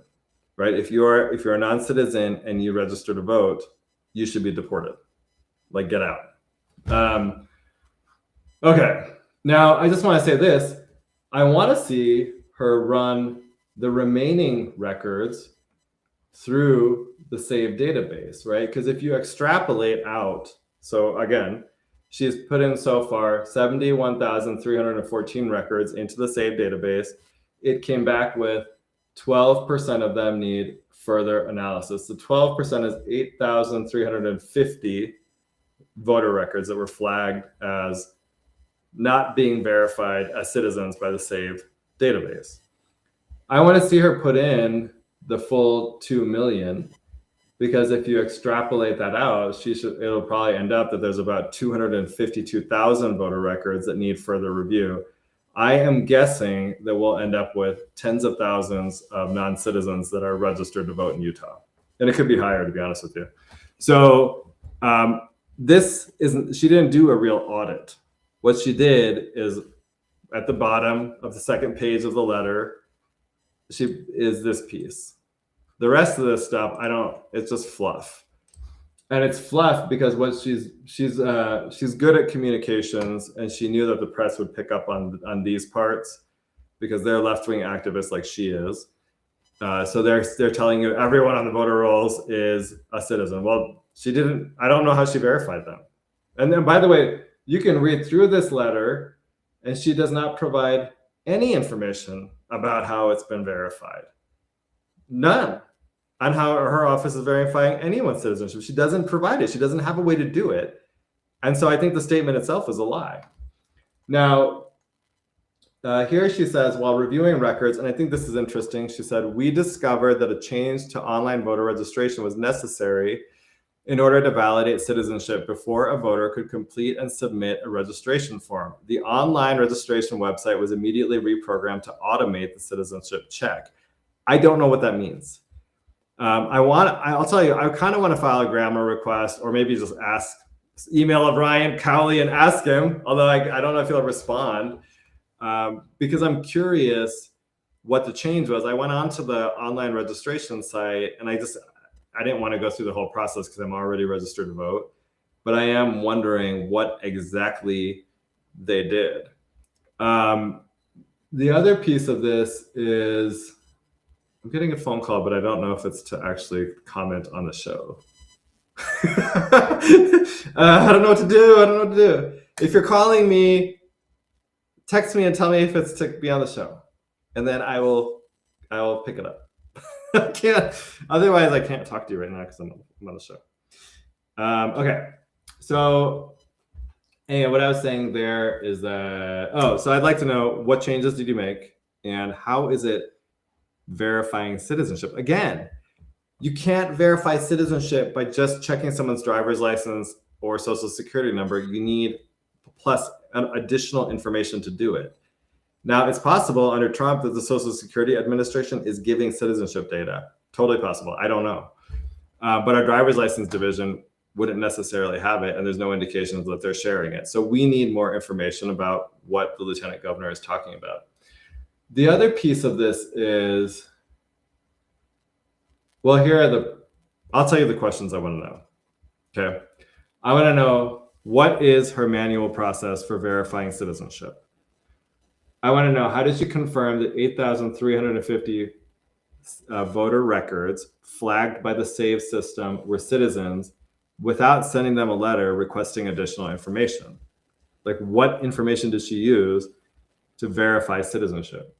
B: right? If you're a non-citizen and you register to vote, you should be deported. Like, get out. Okay, now I just want to say this. I want to see her run the remaining records through the SAVE database, right? Because if you extrapolate out, so again, she's put in so far 71,314 records into the SAVE database. It came back with 12% of them need further analysis. The 12% is 8,350 voter records that were flagged as not being verified as citizens by the SAVE database. I want to see her put in the full 2 million, because if you extrapolate that out, it'll probably end up that there's about 252,000 voter records that need further review. I am guessing that we'll end up with tens of thousands of non-citizens that are registered to vote in Utah. And it could be higher, to be honest with you. So she didn't do a real audit. What she did is at the bottom of the second page of the letter, is this piece. The rest of this stuff, it's just fluff. And it's fluff because what she's good at communications, and she knew that the press would pick up on these parts because they're left-wing activists like she is. So they're telling you everyone on the voter rolls is a citizen. Well, she didn't. I don't know how she verified them. And then, by the way, you can read through this letter, and she does not provide any information about how it's been verified. None on how her office is verifying anyone's citizenship. She doesn't provide it. She doesn't have a way to do it. And so I think the statement itself is a lie. Now, here she says, while reviewing records, and I think this is interesting, she said, we discovered that a change to online voter registration was necessary in order to validate citizenship before a voter could complete and submit a registration form. The online registration website was immediately reprogrammed to automate the citizenship check. I don't know what that means. I'll tell you, I kind of want to file a grammar request, or maybe just email Brian Cowley and ask him, although I don't know if he'll respond, because I'm curious what the change was. I went onto the online registration site, and I didn't want to go through the whole process because I'm already registered to vote, but I am wondering what exactly they did. The other piece of this is, I'm getting a phone call, but I don't know if it's to actually comment on the show. I don't know what to do. If you're calling me, text me and tell me if it's to be on the show, and then I will pick it up. I can't. Otherwise, I can't talk to you right now because I'm on the show. Okay. So, anyway, what I was saying there is that, so I'd like to know, what changes did you make, and how is it verifying citizenship? Again, you can't verify citizenship by just checking someone's driver's license or social security number. You need plus additional information to do it. Now, it's possible under Trump that the Social Security Administration is giving citizenship data. Totally possible. I don't know. But our driver's license division wouldn't necessarily have it, and there's no indications that they're sharing it. So we need more information about what the lieutenant governor is talking about. The other piece of this is, well, I'll tell you the questions I want to know. Okay. I want to know, what is her manual process for verifying citizenship? I want to know, how did she confirm that 8,350 voter records flagged by the SAVE system were citizens without sending them a letter requesting additional information? Like, what information did she use to verify citizenship?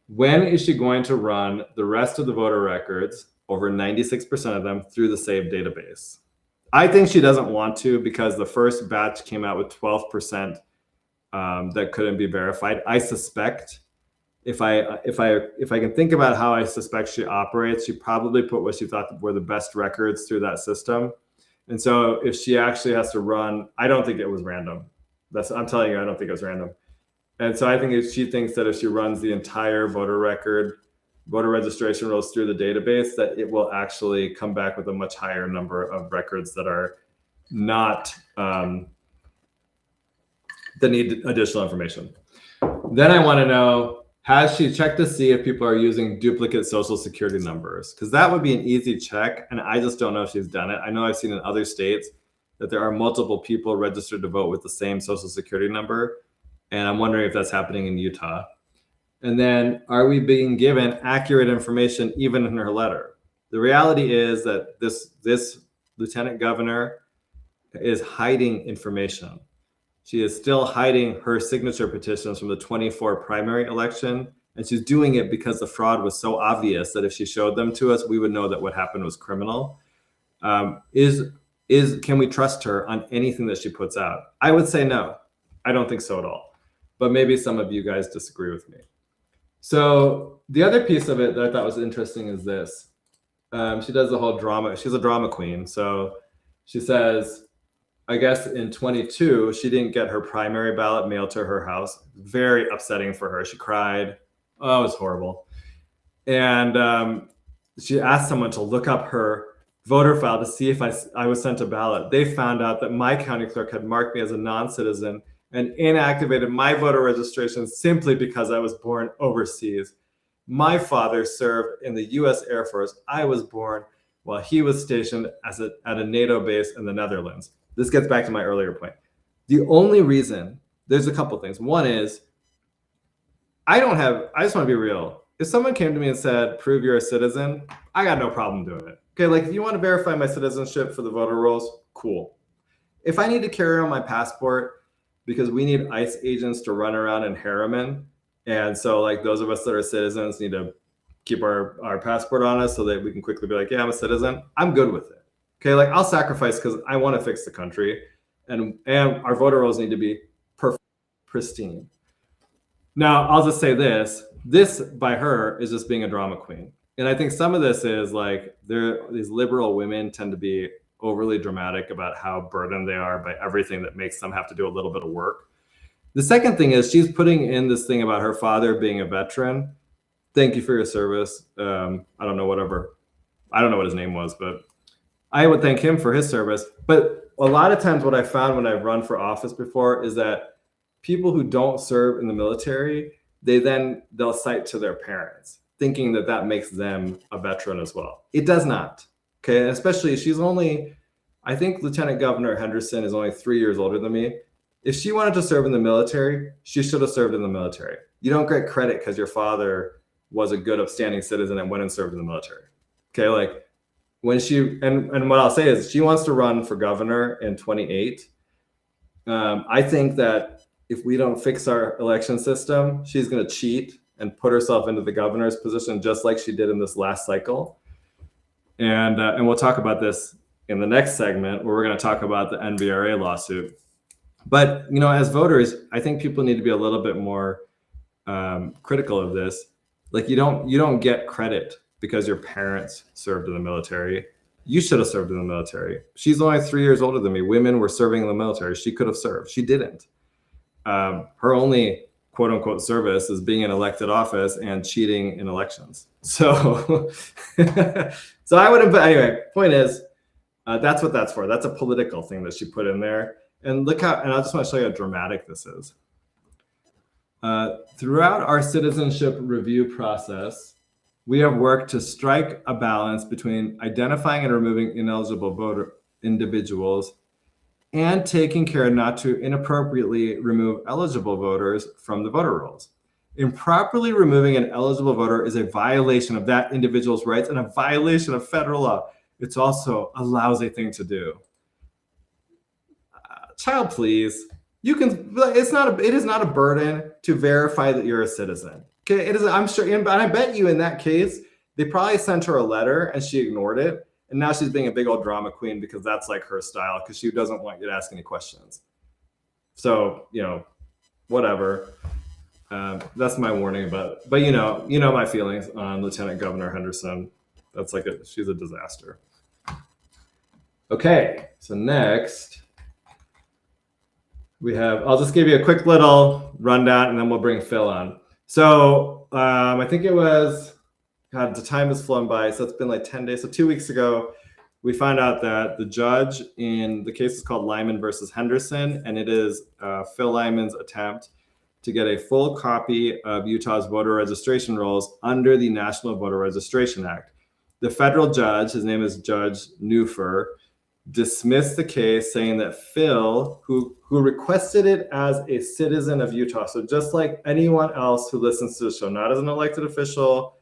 B: When is she going to run the rest of the voter records, over 96% of them, through the SAVE database? I think she doesn't want to, because the first batch came out with 12% that couldn't be verified. I suspect, if I can think about how I suspect she operates, she probably put what she thought were the best records through that system. And so if she actually has to run, I don't think it was random. I'm telling you, I don't think it was random. And so I think if she thinks that if she runs the entire voter registration rolls through the database, that it will actually come back with a much higher number of records that are not, that need additional information. Then I want to know, has she checked to see if people are using duplicate social security numbers? Because that would be an easy check, and I just don't know if she's done it. I know I've seen in other states that there are multiple people registered to vote with the same social security number, and I'm wondering if that's happening in Utah. And then, are we being given accurate information even in her letter? The reality is that this lieutenant governor is hiding information. She is still hiding her signature petitions from the 24 primary election, and she's doing it because the fraud was so obvious that if she showed them to us, we would know that what happened was criminal. Is Can we trust her on anything that she puts out? I would say no. I don't think so at all. But maybe some of you guys disagree with me. So the other piece of it that I thought was interesting is this. She does the whole drama. She's a drama queen. So she says, I guess in 22, she didn't get her primary ballot mailed to her house. Very upsetting for her. She cried. Oh, it was horrible. And she asked someone to look up her voter file to see if I was sent a ballot. They found out that my county clerk had marked me as a non-citizen and inactivated my voter registration simply because I was born overseas. My father served in the US Air Force. I was born while he was stationed at a NATO base in the Netherlands. This gets back to my earlier point. The only reason, there's a couple things. One is, I just want to be real. If someone came to me and said, prove you're a citizen, I got no problem doing it. Okay, like if you want to verify my citizenship for the voter rolls, cool. If I need to carry on my passport because we need ICE agents to run around in Harriman, and so like those of us that are citizens need to keep our passport on us so that we can quickly be like, yeah, I'm a citizen, I'm good with it. Okay, like I'll sacrifice because I want to fix the country, and our voter rolls need to be perfect, pristine. Now, I'll just say this by her is just being a drama queen. And I think some of this is like these liberal women tend to be overly dramatic about how burdened they are by everything that makes them have to do a little bit of work. The second thing is she's putting in this thing about her father being a veteran. Thank you for your service. I don't know what his name was, but I would thank him for his service. But a lot of times what I found when I've run for office before is that people who don't serve in the military, they'll cite to their parents, thinking that makes them a veteran as well. It does not. Okay, and especially I think Lieutenant Governor Henderson is only 3 years older than me. If she wanted to serve in the military, she should have served in the military. You don't get credit because your father was a good upstanding citizen and went and served in the military. Okay, like when and what I'll say is she wants to run for governor in 28. I think that if we don't fix our election system, she's going to cheat and put herself into the governor's position just like she did in this last cycle. And we'll talk about this in the next segment where we're going to talk about the NVRA lawsuit. But as voters, I think people need to be a little bit more critical of this. Like you don't get credit because your parents served in the military. You should have served in the military. She's only 3 years older than me. Women were serving in the military. She could have served. She didn't. Her only quote unquote service is being in elected office and cheating in elections. So, so I wouldn't, but anyway, point is, that's what that's for. That's a political thing that she put in there. And look and I just want to show you how dramatic this is. Throughout our citizenship review process, we have worked to strike a balance between identifying and removing ineligible voter individuals and taking care not to inappropriately remove eligible voters from the voter rolls. Improperly removing an eligible voter is a violation of that individual's rights and a violation of federal law. It's also a lousy thing to do. Child, please. It is not a burden to verify that you're a citizen. Okay, it is. I'm sure, and I bet you in that case, they probably sent her a letter and she ignored it. And now she's being a big old drama queen because that's like her style, because she doesn't want you to ask any questions. So, whatever. That's my warning about it. But my feelings on Lieutenant Governor Henderson. That's she's a disaster. Okay, so next we have, I'll just give you a quick little rundown and then we'll bring Phil on. So I think it was, God, the time has flown by. So it's been like 10 days. So 2 weeks ago, we found out that the judge in the case is called Lyman versus Henderson, and it is Phil Lyman's attempt to get a full copy of Utah's voter registration rolls under the National Voter Registration Act. The federal judge, his name is Judge Neufer, dismissed the case saying that Phil, who requested it as a citizen of Utah, so just like anyone else who listens to the show, not as an elected official,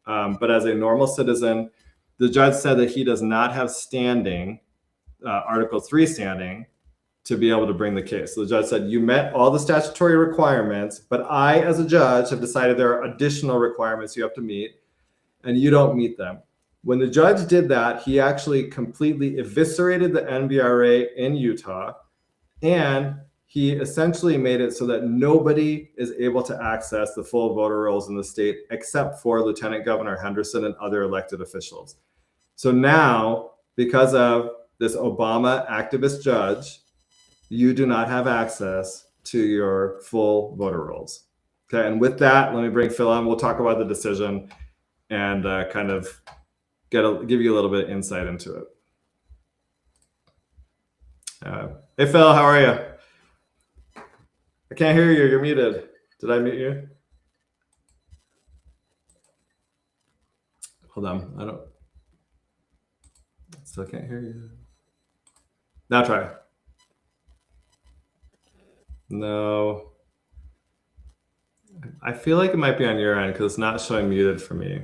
B: but as a normal citizen, the judge said that he does not have standing, Article 3 standing, to be able to bring the case. So the judge said, you met all the statutory requirements, but I, as a judge, have decided there are additional requirements you have to meet, and you don't meet them. When the judge did that, he actually completely eviscerated the NVRA in Utah, and he essentially made it so that nobody is able to access the full voter rolls in the state except for Lieutenant Governor Henderson and other elected officials. So now, because of this Obama activist judge, you do not have access to your full voter rolls. Okay, and with that, let me bring Phil on. We'll talk about the decision and kind of give you a little bit of insight into it. Hey, Phil, how are you? I can't hear you. You're muted. Did I mute you? Hold on. I still can't hear you. Now try. No. I feel like it might be on your end because it's not showing muted for me.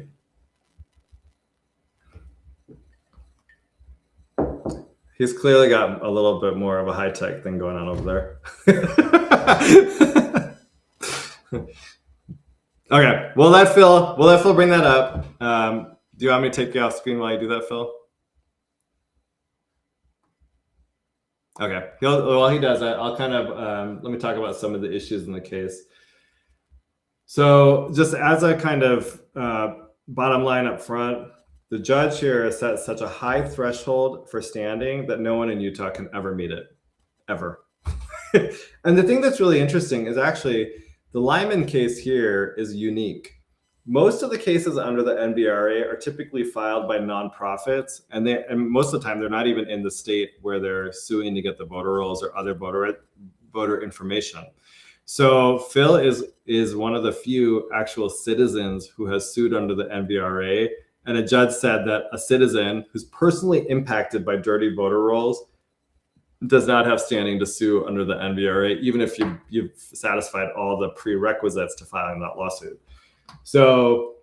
B: He's clearly got a little bit more of a high-tech thing going on over there. Okay, we'll let Phil bring that up. Do you want me to take you off screen while you do that, Phil? Okay, while he does that, I'll kind of, let me talk about some of the issues in the case. So just as a kind of bottom line up front, the judge here has set such a high threshold for standing that no one in Utah can ever meet it, ever. And the thing that's really interesting is actually the Lyman case here is unique. Most of the cases under the NVRA are typically filed by nonprofits, and most of the time they're not even in the state where they're suing to get the voter rolls or other voter information. So Phil is one of the few actual citizens who has sued under the NVRA, and a judge said that a citizen who's personally impacted by dirty voter rolls does not have standing to sue under the NVRA, even if you've satisfied all the prerequisites to filing that lawsuit. So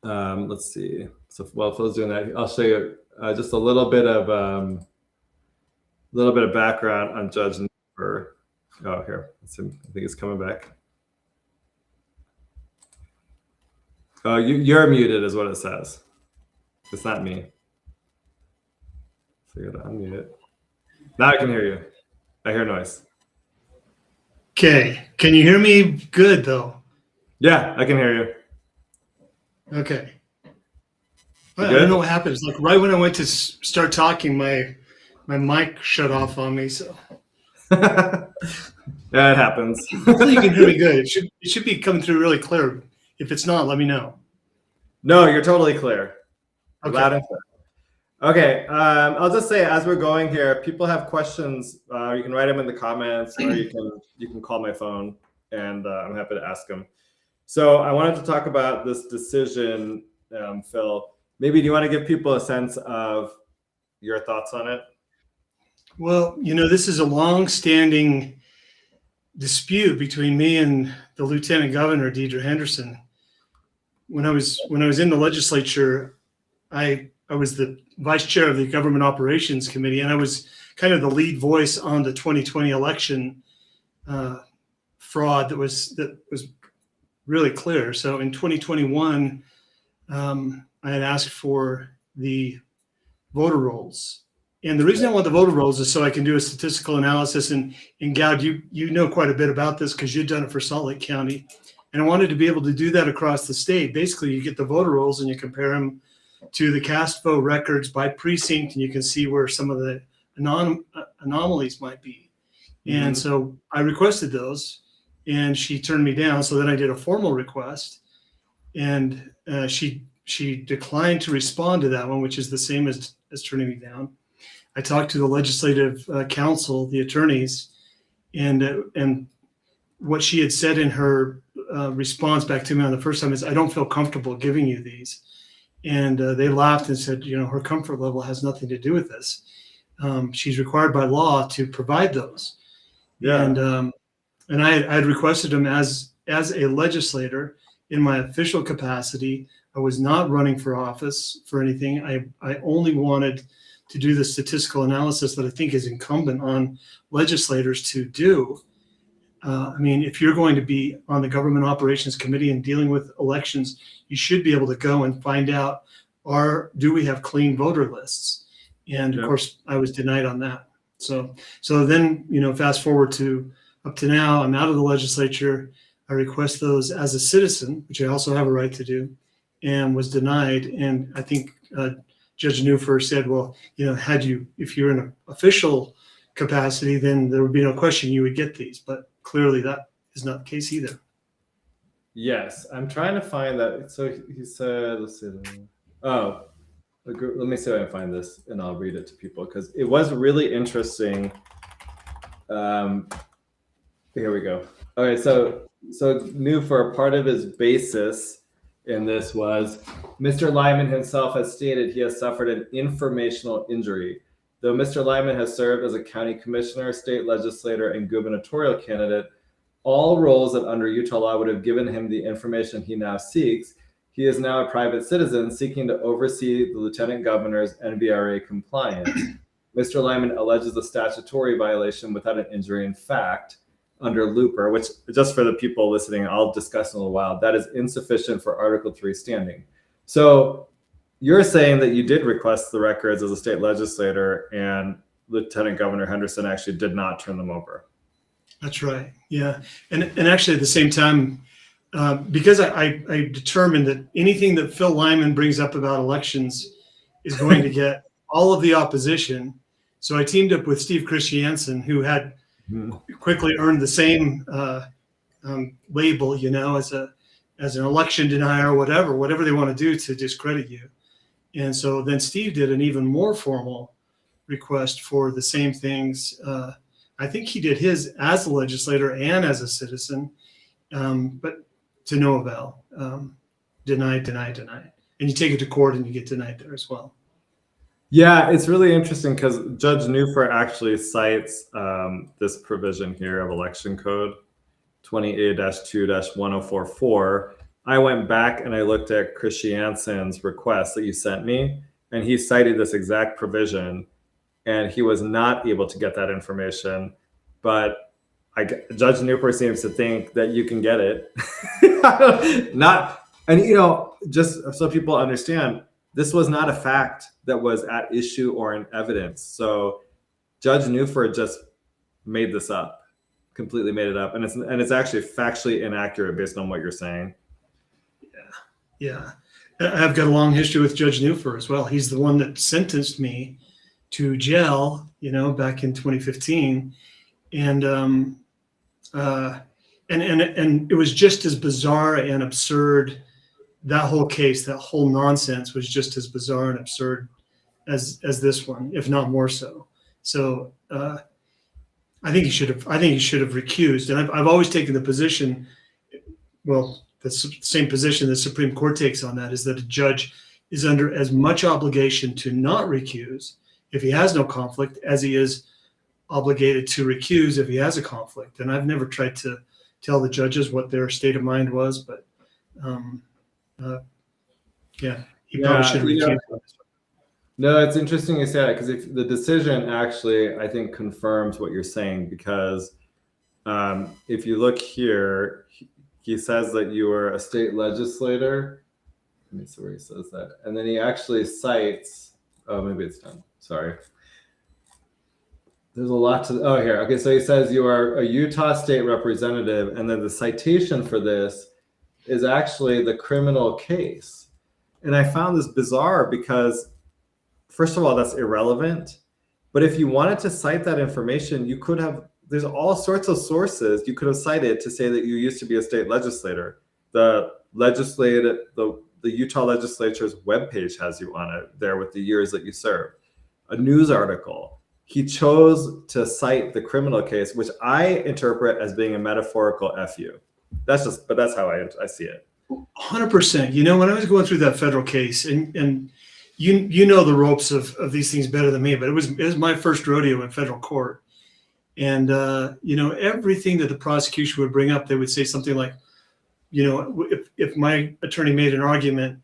B: let's see. So while Phil's doing that, I'll show you just a little bit of background on Judge Nipper. Oh, here. Let's see. I think it's coming back. Oh, you're muted is what it says. It's not me. So you gotta unmute it. Now I can hear you. I hear noise.
I: Okay. Can you hear me good though?
B: Yeah, I can hear you.
I: Okay. I don't know what happens. Like right when I went to start talking, my mic shut off on me. So
B: yeah, it happens.
I: hopefully you can hear me good. It should be coming through really clear. If it's not, let me know.
B: No, you're totally clear.
I: Okay.
B: Loud and clear. Okay, I'll just say as we're going here, people have questions. You can write them in the comments, or you can call my phone, and I'm happy to ask them. So I wanted to talk about this decision, Phil. Maybe do you want to give people a sense of your thoughts on it?
I: Well, this is a long-standing dispute between me and the Lieutenant Governor, Deidre Henderson. When I was in the legislature, I was the vice chair of the Government Operations Committee, and I was kind of the lead voice on the 2020 election fraud that was really clear. So in 2021, I had asked for the voter rolls. And the reason I want the voter rolls is so I can do a statistical analysis. And Goud, you know quite a bit about this because you've done it for Salt Lake County. And I wanted to be able to do that across the state. Basically, you get the voter rolls and you compare them to the cast vote records by precinct, and you can see where some of the anomalies might be. Mm-hmm. And so I requested those, and she turned me down. So then I did a formal request, and she declined to respond to that one, which is the same as turning me down. I talked to the legislative council, the attorneys, and what she had said in her response back to me on the first time is, I don't feel comfortable giving you these. And they laughed and said, her comfort level has nothing to do with this. She's required by law to provide those. Yeah. And I had requested them as a legislator in my official capacity. I was not running for office for anything. I only wanted to do the statistical analysis that I think is incumbent on legislators to do. If you're going to be on the Government Operations Committee and dealing with elections, you should be able to go and find out do we have clean voter lists? And of
B: Yep.
I: course, I was denied on that. So then, fast forward to up to now, I'm out of the legislature. I request those as a citizen, which I also have a right to do, and was denied. And I think Judge Newfer said, well, if you're in an official capacity, then there would be no question you would get these. But clearly that is not the case either.
B: Yes, I'm trying to find that. So he said, let's see. Oh, let me see if I can find this and I'll read it to people because it was really interesting. Here we go. Okay, so Newfer, part of his basis in this was Mr. Lyman himself has stated he has suffered an informational injury. Though Mr. Lyman has served as a county commissioner, state legislator, and gubernatorial candidate, all roles that under Utah law would have given him the information he now seeks, he is now a private citizen seeking to oversee the lieutenant governor's NVRA compliance. Mr. Lyman alleges a statutory violation without an injury in fact under Looper, which just for the people listening, I'll discuss in a little while, that is insufficient for Article 3 standing. So you're saying that you did request the records as a state legislator and Lieutenant Governor Henderson actually did not turn them over.
I: That's right. Yeah. And actually at the same time, because I determined that anything that Phil Lyman brings up about elections is going to get all of the opposition. So I teamed up with Steve Christiansen, who had quickly earned the same label, as an election denier or whatever they want to do to discredit you. And so then Steve did an even more formal request for the same things. I think he did his as a legislator and as a citizen, but to no avail. Denied. And you take it to court and you get denied there as well.
B: Yeah, it's really interesting because Judge Newfer actually cites this provision here of election code 20A-2-1044. I went back and I looked at Christiansen's request that you sent me, and he cited this exact provision, and he was not able to get that information. But Judge Newfer seems to think that you can get it. Just so people understand, this was not a fact that was at issue or in evidence. So Judge Newfer just made this up, completely made it up. And it's actually factually inaccurate based on what you're saying.
I: Yeah. I've got a long history with Judge Newfer as well. He's the one that sentenced me to jail, back in 2015. And it was just as bizarre and absurd. That whole case, that whole nonsense was just as bizarre and absurd as this one, if not more so. So I think he should have recused. And I've always taken the position, well, the same position the Supreme Court takes on that, is that a judge is under as much obligation to not recuse if he has no conflict as he is obligated to recuse if he has a conflict. And I've never tried to tell the judges what their state of mind was, but he probably should recuse.
B: No, it's interesting you say that because if the decision actually, I think, confirms what you're saying, because if you look here, he says that you were a state legislator. Let me see where he says that. And then he actually cites, maybe it's done. Sorry. There's a lot to, here. Okay, so he says you are a Utah state representative, and then the citation for this is actually the criminal case. And I found this bizarre because, first of all, that's irrelevant. But if you wanted to cite that information, you could have, there's all sorts of sources you could have cited to say that you used to be a state legislator. The Utah legislature's webpage has you on it there with the years that you served. A news article. He chose to cite the criminal case, which I interpret as being a metaphorical FU. That's how I see it.
I: 100%. When I was going through that federal case, and you know the ropes of these things better than me, but it was my first rodeo in federal court. And, everything that the prosecution would bring up, they would say something like, if my attorney made an argument,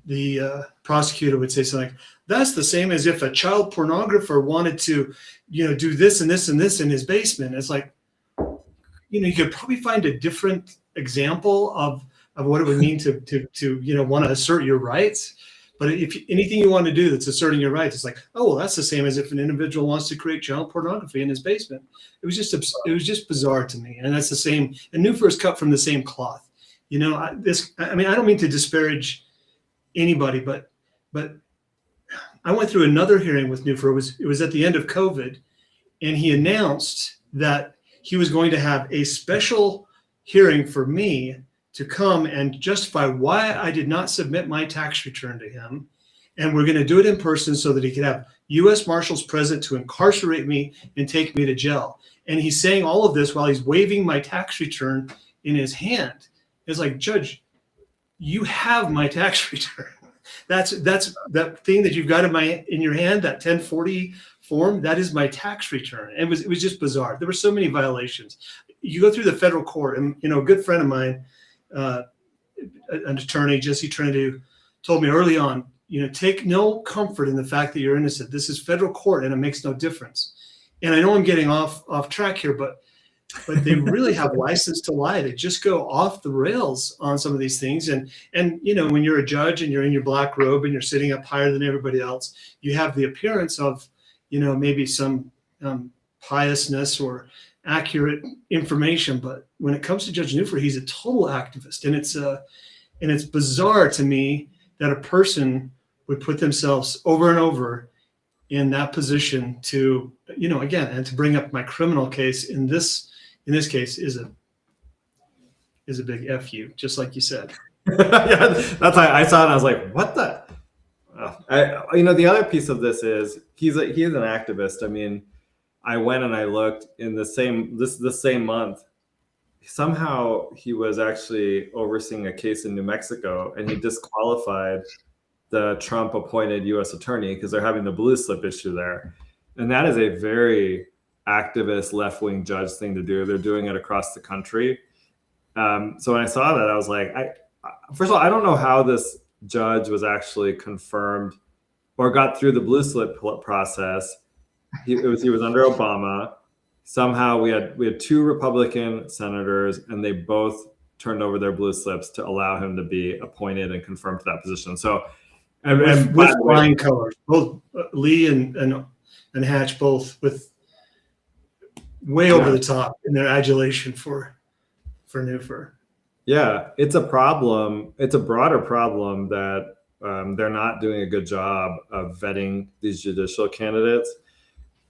I: the prosecutor would say something like, that's the same as if a child pornographer wanted to, do this and this and this in his basement. It's like, you could probably find a different example of what it would mean to want to assert your rights. But if anything you want to do that's asserting your rights, it's like, oh, well, that's the same as if an individual wants to create child pornography in his basement. It was just bizarre to me. And that's the same. And Newfer is cut from the same cloth. You know, I don't mean to disparage anybody, but I went through another hearing with Newfer. It was at the end of COVID, and he announced that he was going to have a special hearing for me to come and justify why I did not submit my tax return to him. And we're going to do it in person so that he could have U.S. Marshals present to incarcerate me and take me to jail. And he's saying all of this while he's waving my tax return in his hand. It's like, Judge, you have my tax return. That's that thing that you've got in your hand, that 1040 form. That is my tax return. And it was just bizarre. There were so many violations. You go through the federal court, and a good friend of mine, an attorney, Jesse Trinidad, told me early on, take no comfort in the fact that you're innocent. This is federal court, and it makes no difference. And I know I'm getting off track here, but they really have license to lie. They just go off the rails on some of these things. And when you're a judge and you're in your black robe and you're sitting up higher than everybody else, you have the appearance of, maybe some piousness or accurate information. But when it comes to Judge Newfer, he's a total activist. And it's bizarre to me that a person would put themselves over and over in that position to, again, and to bring up my criminal case in this case is a big FU, just like you said.
B: Yeah, that's why I saw it and I was like, what the? The other piece of this is he is an activist. I mean, I went and I looked in the same month. Somehow he was actually overseeing a case in New Mexico, and he disqualified the Trump appointed U.S. attorney because they're having the blue slip issue there. And that is a very activist left-wing judge thing to do. They're doing it across the country. So when I saw that, I was like, first of all, I don't know how this judge was actually confirmed or got through the blue slip process. He was under Obama. Somehow we had 2 Republican senators, and they both turned over their blue slips to allow him to be appointed and confirmed to that position. So, and
I: with flying colors, both Lee and Hatch, both with way over the top in their adulation for Newfer.
B: Yeah, it's a problem. It's a broader problem that they're not doing a good job of vetting these judicial candidates.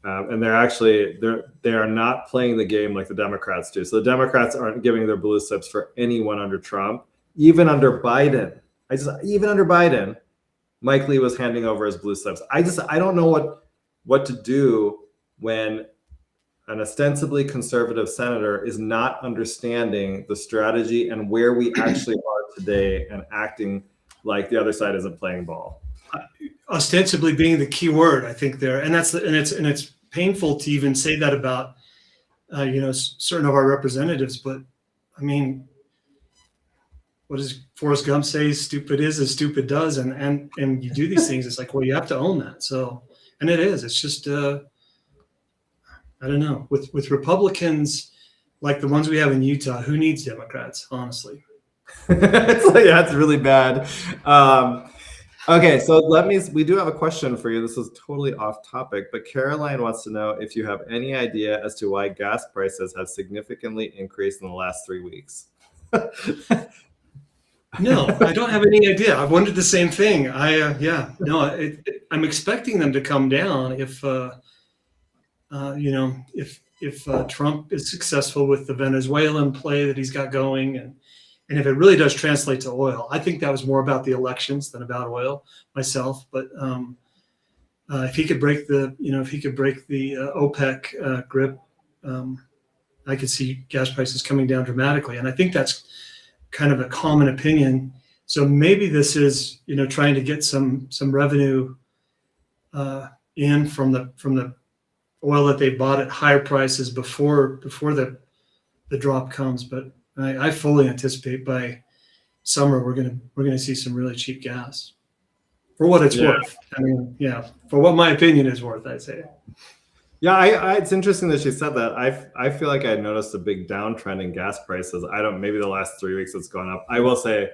B: And they are not playing the game like the Democrats do. So the Democrats aren't giving their blue slips for anyone under Trump, even under Biden. Even under Biden, Mike Lee was handing over his blue slips. I don't know what to do when an ostensibly conservative senator is not understanding the strategy and where we actually are today and acting like the other side isn't playing ball.
I: Ostensibly being the key word, I think there, and it's painful to even say that about certain of our representatives. But I mean, what does Forrest Gump say? Stupid is as stupid does, and you do these things. It's like, well, you have to own that. So, and it is. It's just I don't know. With Republicans like the ones we have in Utah, who needs Democrats? Honestly,
B: it's really bad. Okay, so we do have a question for you. This is totally off topic, but Caroline wants to know if you have any idea as to why gas prices have significantly increased in the last 3 weeks.
I: No, I don't have any idea. I've wondered the same thing. I'm expecting them to come down if Trump is successful with the Venezuelan play that he's got going, and if it really does translate to oil. I think that was more about the elections than about oil myself. But if he could break the OPEC grip, I could see gas prices coming down dramatically. And I think that's kind of a common opinion. So maybe this is trying to get some revenue in from the oil that they bought at higher prices before the drop comes. But I fully anticipate by summer we're gonna see some really cheap gas for what it's worth. I mean, for what my opinion is worth, I'd say.
B: Yeah, it's interesting that she said that. I feel like I noticed a big downtrend in gas prices. Maybe the last 3 weeks it's gone up. I will say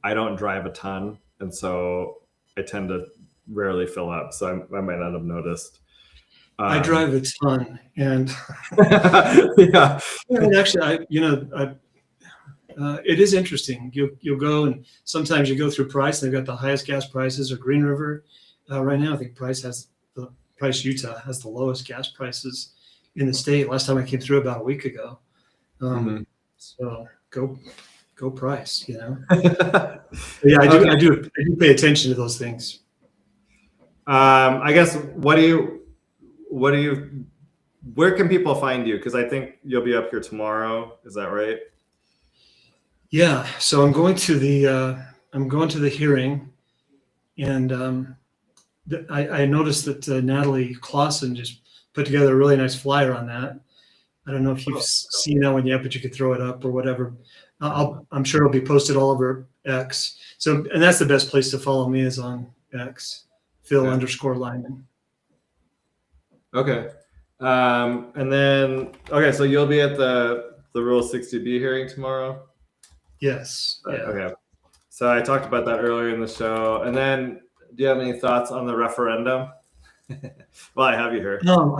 B: I don't drive a ton, and so I tend to rarely fill up, so I might not have noticed.
I: I drive a ton, and
B: yeah.
I: and actually, it is interesting. You'll go, and sometimes you go through Price, and they've got the highest gas prices, or Green River. Right now, I think Price Utah has the lowest gas prices in the state. Last time I came through about a week ago. So go Price, Yeah, I do pay attention to those things.
B: I guess where can people find you? Because I think you'll be up here tomorrow. Is that right?
I: Yeah. So I'm going to the hearing, and I noticed that Natalie Clausen just put together a really nice flyer on that. I don't know if you've seen that one yet, but you could throw it up or whatever. I'm sure it'll be posted all over X. So, and that's the best place to follow me is on X, Phil_Lyman.
B: Okay. And then, so you'll be at the Rule 60B hearing tomorrow?
I: Yes. Yeah.
B: Okay. So I talked about that earlier in the show. And then, do you have any thoughts on the referendum? Well, I have you here.
I: No,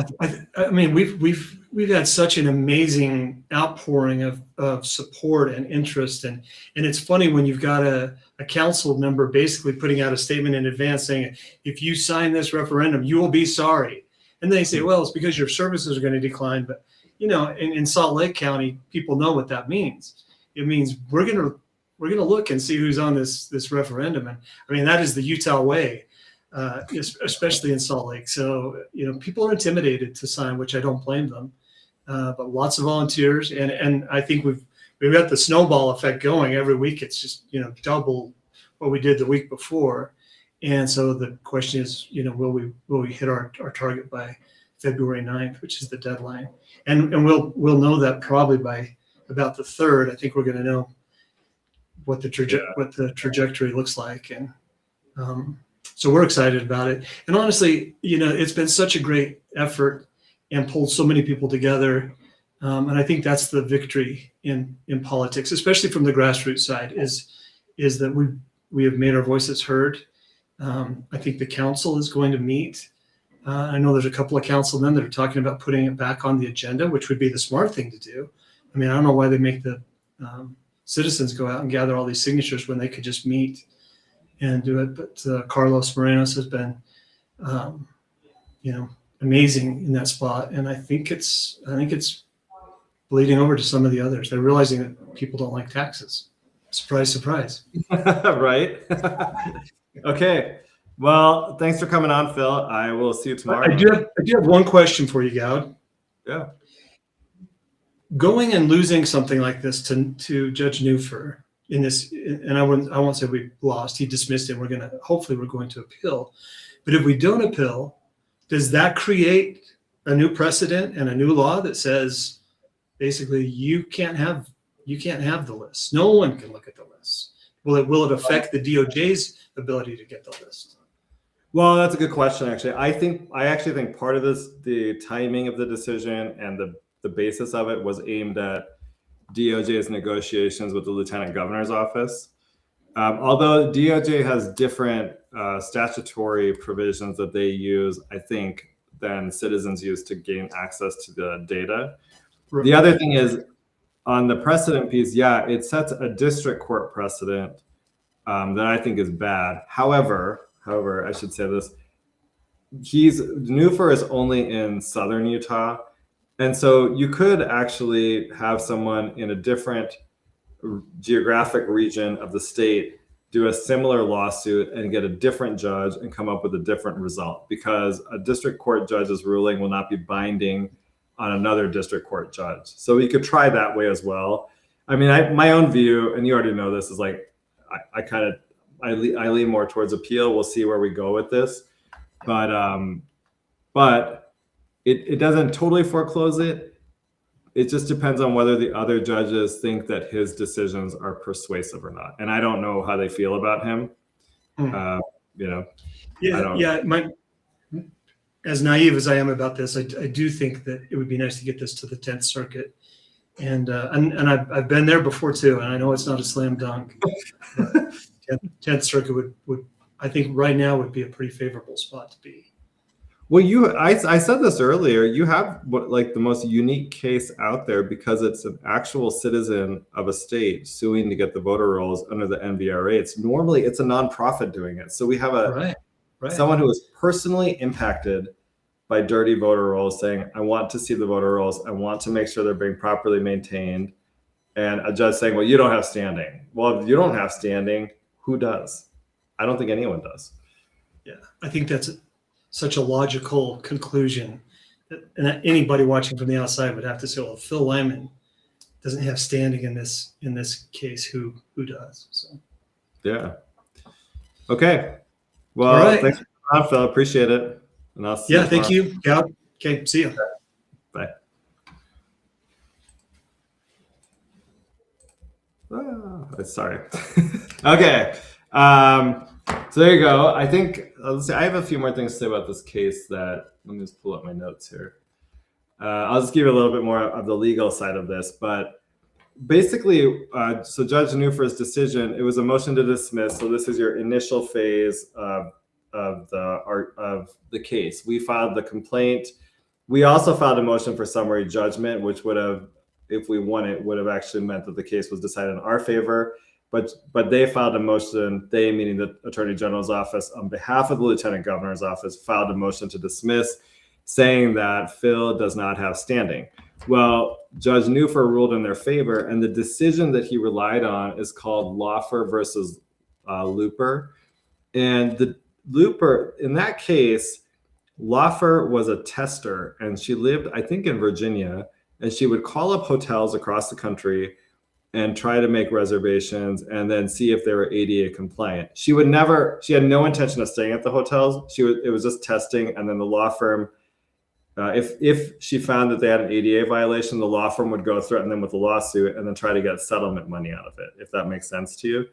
I: I mean, we've had such an amazing outpouring of support and interest, and it's funny when you've got a council member basically putting out a statement in advance saying, if you sign this referendum, you will be sorry. And they say, well, it's because your services are going to decline. But in Salt Lake County, people know what that means. It means we're gonna look and see who's on this referendum, and I mean that is the Utah way. Especially in Salt Lake. So, people are intimidated to sign, which I don't blame them. But lots of volunteers. And I think we've got the snowball effect going every week. It's just, double what we did the week before. And so the question is, will we hit our target by February 9th, which is the deadline? And we'll know that probably by about the 3rd. I think we're going to know what the trajectory looks like. And, so we're excited about it. And honestly, it's been such a great effort and pulled so many people together. And I think that's the victory in politics, especially from the grassroots side, is that we have made our voices heard. I think the council is going to meet. I know there's a couple of councilmen that are talking about putting it back on the agenda, which would be the smart thing to do. I mean, I don't know why they make the citizens go out and gather all these signatures when they could just meet and do it. But Carlos Morenos has been, amazing in that spot, and I think it's bleeding over to some of the others. They're realizing that people don't like taxes. Surprise, surprise.
B: Right. Okay. Well, thanks for coming on, Phil. I will see you tomorrow.
I: I do have one question for you, Goud.
B: Yeah.
I: Going and losing something like this to Judge Newfer in this, and I won't say we lost. He dismissed it. Hopefully we're going to appeal. But if we don't appeal, does that create a new precedent and a new law that says basically you can't have the list? No one can look at the list. Will it affect the DOJ's ability to get the list?
B: Well, that's a good question, actually. I actually think part of this, the timing of the decision and the basis of it was aimed at DOJ's negotiations with the Lieutenant Governor's office. Although DOJ has different statutory provisions that they use, I think, than citizens use to gain access to the data. Right. The other thing is, on the precedent piece, it sets a district court precedent that I think is bad. However, I should say this, Newfer is only in southern Utah. And so you could actually have someone in a different geographic region of the state do a similar lawsuit and get a different judge and come up with a different result, because a district court judge's ruling will not be binding on another district court judge. So we could try that way as well. I mean, my own view, and you already know this, is like I lean more towards appeal. We'll see where we go with this, but it doesn't totally foreclose it. It just depends on whether the other judges think that his decisions are persuasive or not. And I don't know how they feel about him.
I: As naive as I am about this, I do think that it would be nice to get this to the 10th Circuit. And I've been there before too, and I know it's not a slam dunk. 10th Circuit would I think right now would be a pretty favorable spot to be.
B: Well, I said this earlier. You have like the most unique case out there because it's an actual citizen of a state suing to get the voter rolls under the NVRA. It's a nonprofit doing it. So we have someone who is personally impacted by dirty voter rolls saying, I want to see the voter rolls. I want to make sure they're being properly maintained. And a judge saying, well, you don't have standing. Well, if you don't have standing, who does? I don't think anyone does.
I: Yeah, I think that's such a logical conclusion. And anybody watching from the outside would have to say, well, Phil Lyman doesn't have standing in this case. Who does? So
B: yeah. Okay. Well,
I: all right.
B: Thanks for coming on, Phil. Appreciate it. And I'll see you
I: thank
B: tomorrow.
I: you, Goud. Okay, see you.
B: Bye. Sorry. Okay. So there you go. I think let's see, I have a few more things to say about this case. Let me just pull up my notes here. I'll just give you a little bit more of the legal side of this, but basically, so Judge Neufer's decision, it was a motion to dismiss. So this is your initial phase of the case. We filed the complaint. We also filed a motion for summary judgment, which would have, if we won it, would have actually meant that the case was decided in our favor. But they filed a motion, they meaning the Attorney General's office, on behalf of the Lieutenant Governor's office, filed a motion to dismiss, saying that Phil does not have standing. Well, Judge Neufer ruled in their favor, and the decision that he relied on is called Laufer versus Looper. And the Looper, in that case, Laufer was a tester, and she lived, I think, in Virginia, and she would call up hotels across the country and try to make reservations and then see if they were ADA compliant. She had no intention of staying at the hotels. It was just testing. And then the law firm, if she found that they had an ADA violation, the law firm would go threaten them with a lawsuit and then try to get settlement money out of it, if that makes sense to you.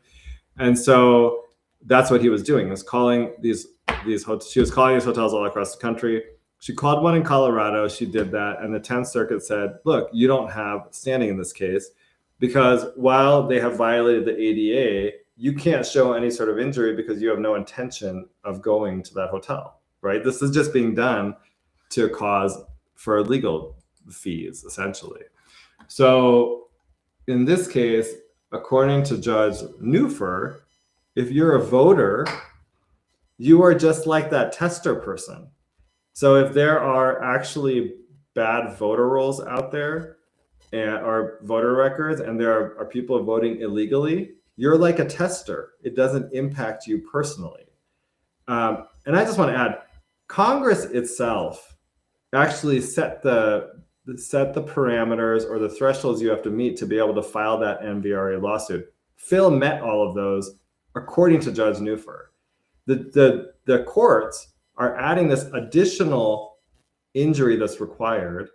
B: And so that's what he was doing. He was calling she was calling these hotels all across the country. She called one in Colorado. She did that. And the 10th Circuit said, look, you don't have standing in this case, because while they have violated the ADA, you can't show any sort of injury because you have no intention of going to that hotel, right? This is just being done to cause for legal fees, essentially. So in this case, according to Judge Neufer, if you're a voter, you are just like that tester person. So if there are actually bad voter rolls out there, or voter records, and there are people voting illegally, you're like a tester. It doesn't impact you personally. And I just want to add, Congress itself actually set the parameters or the thresholds you have to meet to be able to file that NVRA lawsuit. Phil met all of those according to Judge Neufer. The courts are adding this additional injury that's required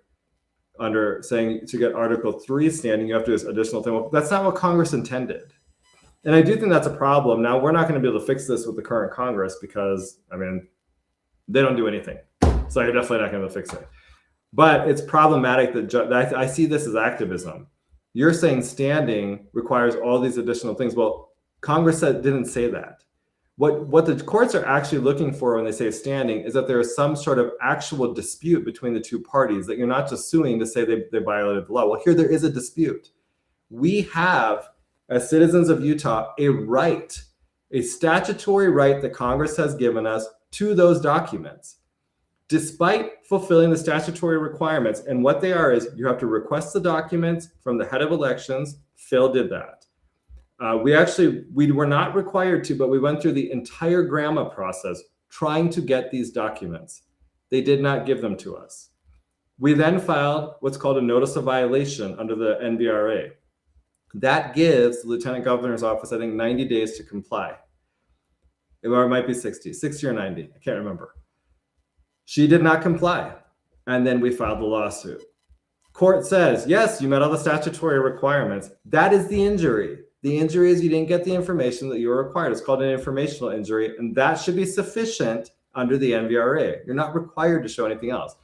B: under saying to get Article 3 standing, you have to do this additional thing. Well, that's not what Congress intended. And I do think that's a problem. Now, we're not going to be able to fix this with the current Congress because, I mean, they don't do anything. So you're definitely not going to fix it. But it's problematic that I see this as activism. You're saying standing requires all these additional things. Well, Congress didn't say that. What the courts are actually looking for when they say standing is that there is some sort of actual dispute between the two parties, that you're not just suing to say they violated the law. Well, here there is a dispute. We have, as citizens of Utah, a right, a statutory right that Congress has given us to those documents, despite fulfilling the statutory requirements. And what they are is you have to request the documents from the head of elections. Phil did that. We were not required to, but we went through the entire GRAMA process trying to get these documents. They did not give them to us. We then filed what's called a notice of violation under the NVRA. That gives the Lieutenant Governor's office, I think, 90 days to comply. Or it might be 60 or 90, I can't remember. She did not comply. And then we filed the lawsuit. Court says, yes, you met all the statutory requirements. That is the injury. The injury is you didn't get the information that you were required. It's called an informational injury, and that should be sufficient under the NVRA. You're not required to show anything else.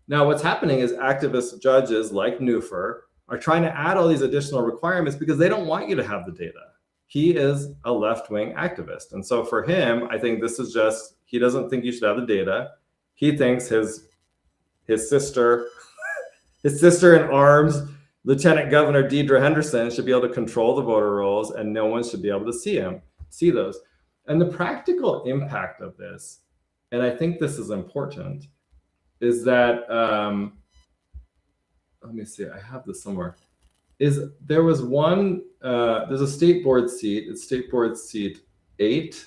B: Now, what's happening is activist judges like Neufer are trying to add all these additional requirements because they don't want you to have the data. he is a left-wing activist. And so for him, I think this is just, he doesn't think you should have the data. He thinks his sister, his sister in arms, Lieutenant Governor Deidre Henderson, should be able to control the voter rolls, and no one should be able to see those. And the practical impact of this, and I think this is important, is that, let me see, I have this somewhere, is there was one, there's a state board seat, it's state board seat 8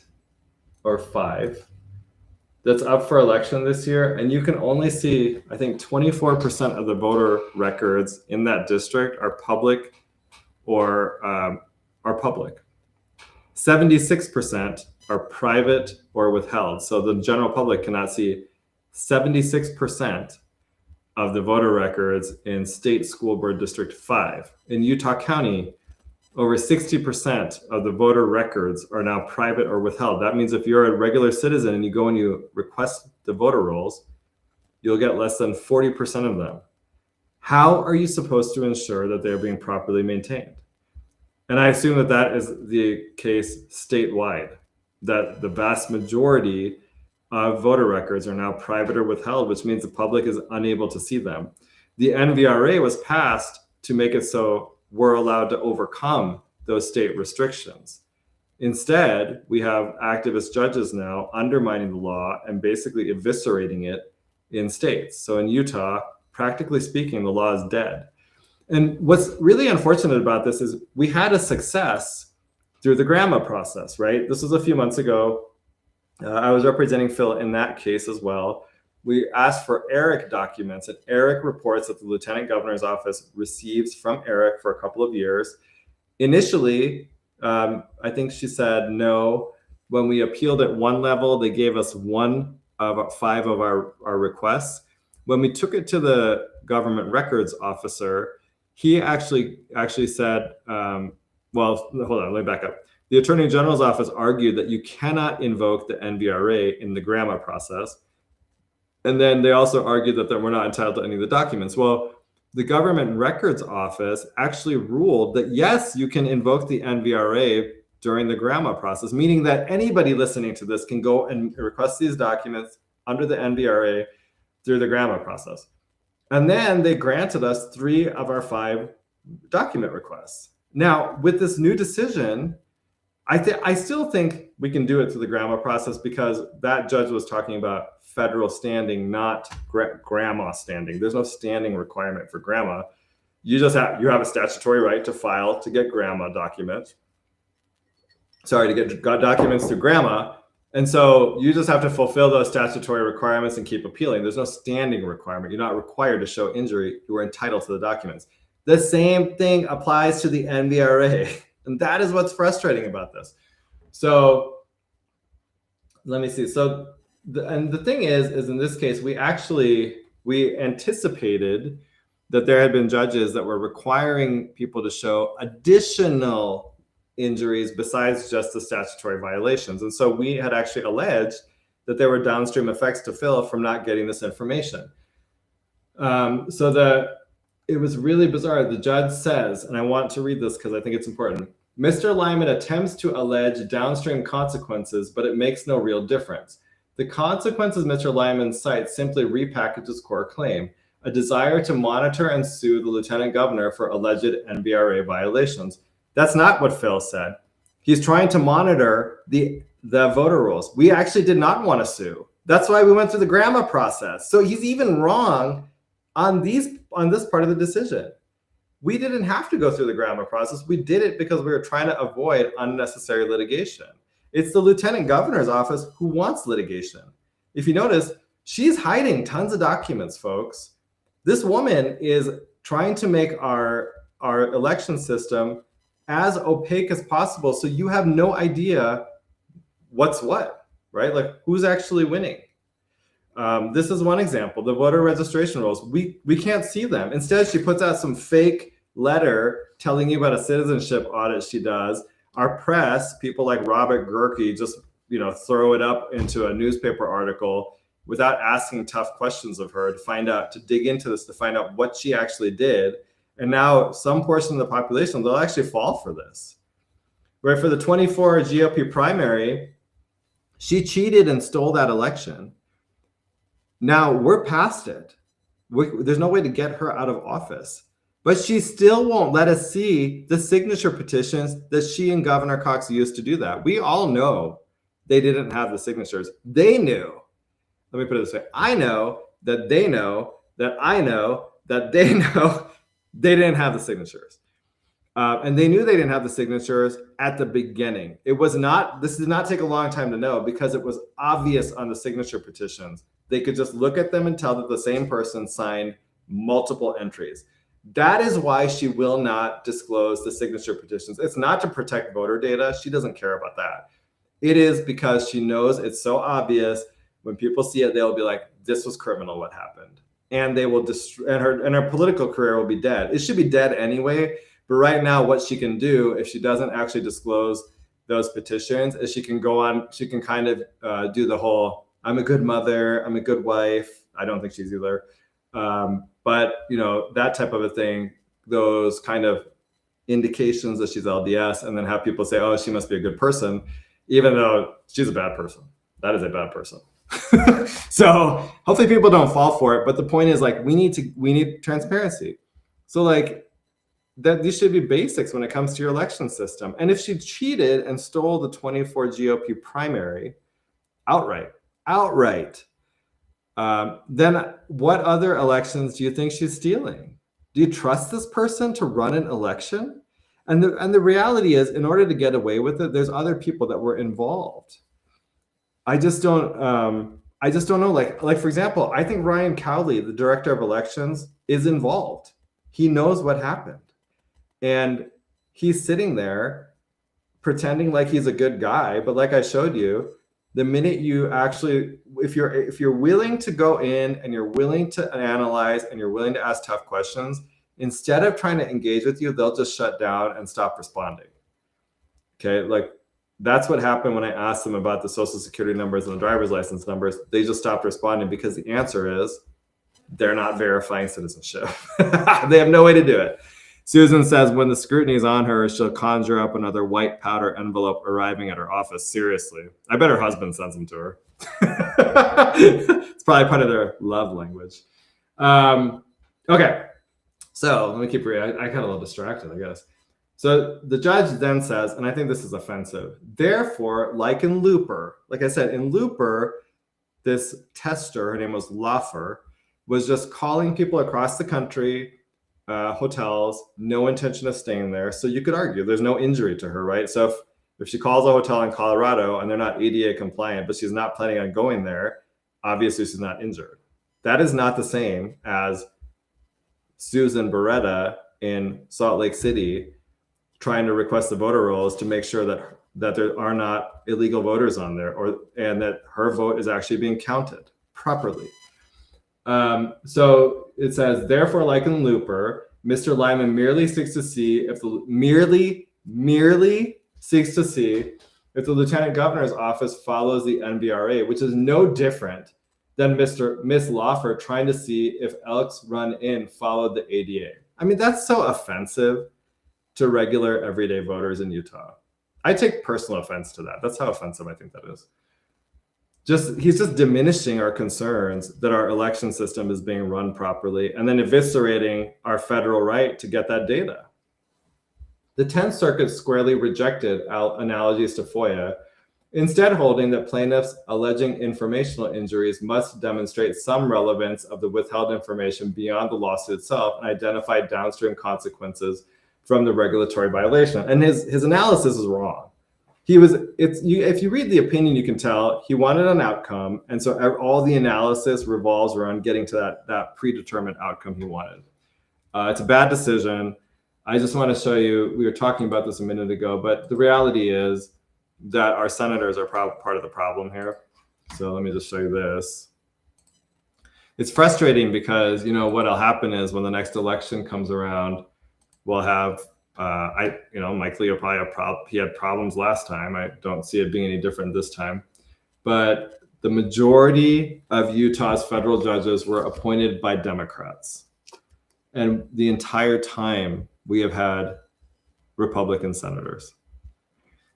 B: or 5, that's up for election this year, and you can only see, I think 24% of the voter records in that district are public or are public. 76% are private or withheld. So the general public cannot see 76% of the voter records in State School Board District 5. In Utah County, over 60% of the voter records are now private or withheld. That means if you're a regular citizen and you go and you request the voter rolls, you'll get less than 40% of them. How are you supposed to ensure that they're being properly maintained? And I assume that that is the case statewide, that the vast majority of voter records are now private or withheld, which means the public is unable to see them. The NVRA was passed to make it so we're allowed to overcome those state restrictions. Instead, we have activist judges now undermining the law and basically eviscerating it in states. So in Utah, practically speaking, the law is dead. And what's really unfortunate about this is we had a success through the GRAMA process, right? This was a few months ago. I was representing Phil in that case as well. We asked for ERIC documents, and ERIC reports that the Lieutenant Governor's office receives from ERIC for a couple of years. Initially, I think she said no. When we appealed at one level, they gave us 1 of 5 of our requests. When we took it to the government records officer, he actually said, well, hold on, let me back up. The Attorney General's office argued that you cannot invoke the NVRA in the GRAMA process. And then they also argued that we're not entitled to any of the documents. Well, the government records office actually ruled that yes, you can invoke the NVRA during the GRAMA process, meaning that anybody listening to this can go and request these documents under the NVRA through the GRAMA process. And then they granted us 3 of our 5 document requests. Now, with this new decision, I still think we can do it through the GRAMA process because that judge was talking about federal standing, not GRAMA standing. There's no standing requirement for GRAMA. You have a statutory right to file to get GRAMA documents. To get documents through GRAMA. And so you just have to fulfill those statutory requirements and keep appealing. There's no standing requirement. You're not required to show injury. You are entitled to the documents. The same thing applies to the NVRA. And that is what's frustrating about this. So let me see. So the thing is in this case, we anticipated that there had been judges that were requiring people to show additional injuries besides just the statutory violations. And so we had actually alleged that there were downstream effects to Phil from not getting this information. It was really bizarre. The judge says, and I want to read this because I think it's important. Mr. Lyman attempts to allege downstream consequences, but it makes no real difference. The consequences Mr. Lyman cites simply repackage his core claim, a desire to monitor and sue the Lieutenant Governor for alleged NVRA violations. That's not what Phil said. He's trying to monitor the voter rolls. We actually did not want to sue. That's why we went through the GRAMA process. So he's even wrong on this part of the decision. We didn't have to go through the GRAMA process. We did it because we were trying to avoid unnecessary litigation. It's the Lieutenant Governor's office who wants litigation. If you notice, she's hiding tons of documents, folks. This woman is trying to make our election system as opaque as possible, so you have no idea what's what, right? Like who's actually winning. This is one example, the voter registration rolls. We can't see them. Instead, she puts out some fake letter telling you about a citizenship audit she does. Our press, people like Robert Gerke, just throw it up into a newspaper article without asking tough questions of her to dig into this, to find out what she actually did. And now some portion of the population, they'll actually fall for this. right? For the 24 GOP primary, she cheated and stole that election. Now we're past it. There's no way to get her out of office, but she still won't let us see the signature petitions that she and Governor Cox used to do that. We all know they didn't have the signatures. They knew. Let me put it this way. I know that they know that I know that they know they didn't have the signatures. And they knew they didn't have the signatures at the beginning. This did not take a long time to know because it was obvious on the signature petitions. They could just look at them and tell that the same person signed multiple entries. That is why she will not disclose the signature petitions. It's not to protect voter data. She doesn't care about that. It is because she knows it's so obvious. When people see it, they'll be like, this was criminal, what happened? And they will destroy, and her political career will be dead. It should be dead anyway. But right now, what she can do, if she doesn't actually disclose those petitions, is she can go on, she can kind of do the whole, I'm a good mother, I'm a good wife. I don't think she's either. But, you know, that type of a thing, those kind of indications that she's LDS, and then have people say, oh, she must be a good person, even though she's a bad person. That is a bad person. So hopefully people don't fall for it. But the point is, like, we need transparency. So like, that these should be basics when it comes to your election system. And if she cheated and stole the 24 GOP primary outright, then what other elections do you think she's stealing? Do you trust this person to run an election? And the reality is, in order to get away with it, there's other people that were involved. I just don't know. Like for example, I think Ryan Cowley, the director of elections, is involved. He knows what happened. And he's sitting there pretending like he's a good guy. But like I showed you, the minute you actually, if you're willing to go in and you're willing to analyze and you're willing to ask tough questions, instead of trying to engage with you, they'll just shut down and stop responding. Okay, like that's what happened when I asked them about the social security numbers and the driver's license numbers. They just stopped responding because the answer is they're not verifying citizenship. They have no way to do it. Susan says when the scrutiny is on her, she'll conjure up another white powder envelope arriving at her office. Seriously. I bet her husband sends them to her. It's probably part of their love language. Okay. So let me keep reading. I got a little distracted, I guess. So the judge then says, and I think this is offensive, therefore, like in Looper, like I said, in Looper, this tester, her name was Loffer, was just calling people across the country, hotels, no intention of staying there. So you could argue there's no injury to her, right? So if she calls a hotel in Colorado and they're not ADA compliant, but she's not planning on going there, obviously she's not injured. That is not the same as Susan Beretta in Salt Lake City trying to request the voter rolls to make sure that there are not illegal voters on there, and that her vote is actually being counted properly. So it says, therefore, like in Looper, Mr. Lyman merely seeks to see if the lieutenant governor's office follows the NBRA, which is no different than Miss Loffer trying to see if Elks Run In followed the ADA. I mean, that's so offensive to regular everyday voters in Utah. I take personal offense to that. That's how offensive I think that is. He's just diminishing our concerns that our election system is being run properly and then eviscerating our federal right to get that data. The 10th Circuit squarely rejected analogies to FOIA, instead holding that plaintiffs alleging informational injuries must demonstrate some relevance of the withheld information beyond the lawsuit itself and identify downstream consequences from the regulatory violation. And his analysis is wrong. If you read the opinion, you can tell he wanted an outcome. And so all the analysis revolves around getting to that predetermined outcome he wanted. It's a bad decision. I just want to show you, we were talking about this a minute ago, but the reality is that our senators are part of the problem here. So let me just show you this. It's frustrating because, you know, what'll happen is when the next election comes around, we'll have Mike Lee will probably he had problems last time. I don't see it being any different this time. But the majority of Utah's federal judges were appointed by Democrats. And the entire time we have had Republican senators.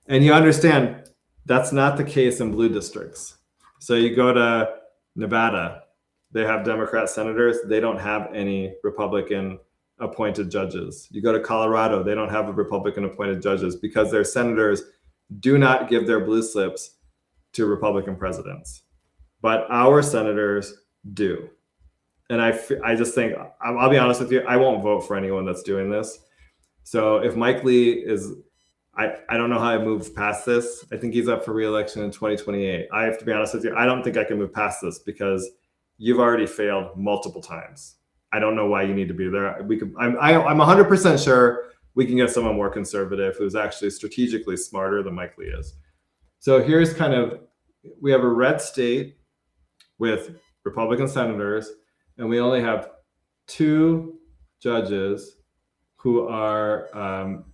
B: And you understand that's not the case in blue districts. So you go to Nevada, they have Democrat senators, they don't have any Republican appointed judges. You go to Colorado, they don't have a Republican appointed judges because their senators do not give their blue slips to Republican presidents. But our senators do. And I just think, I'll be honest with you, I won't vote for anyone that's doing this. So if Mike Lee is, I don't know how I move past this. I think he's up for re-election in 2028. I have to be honest with you, I don't think I can move past this because you've already failed multiple times. I don't know why you need to be there. I'm 100% sure we can get someone more conservative who's actually strategically smarter than Mike Lee is. So here's kind of, we have a red state with Republican senators, and we only have 2 judges who are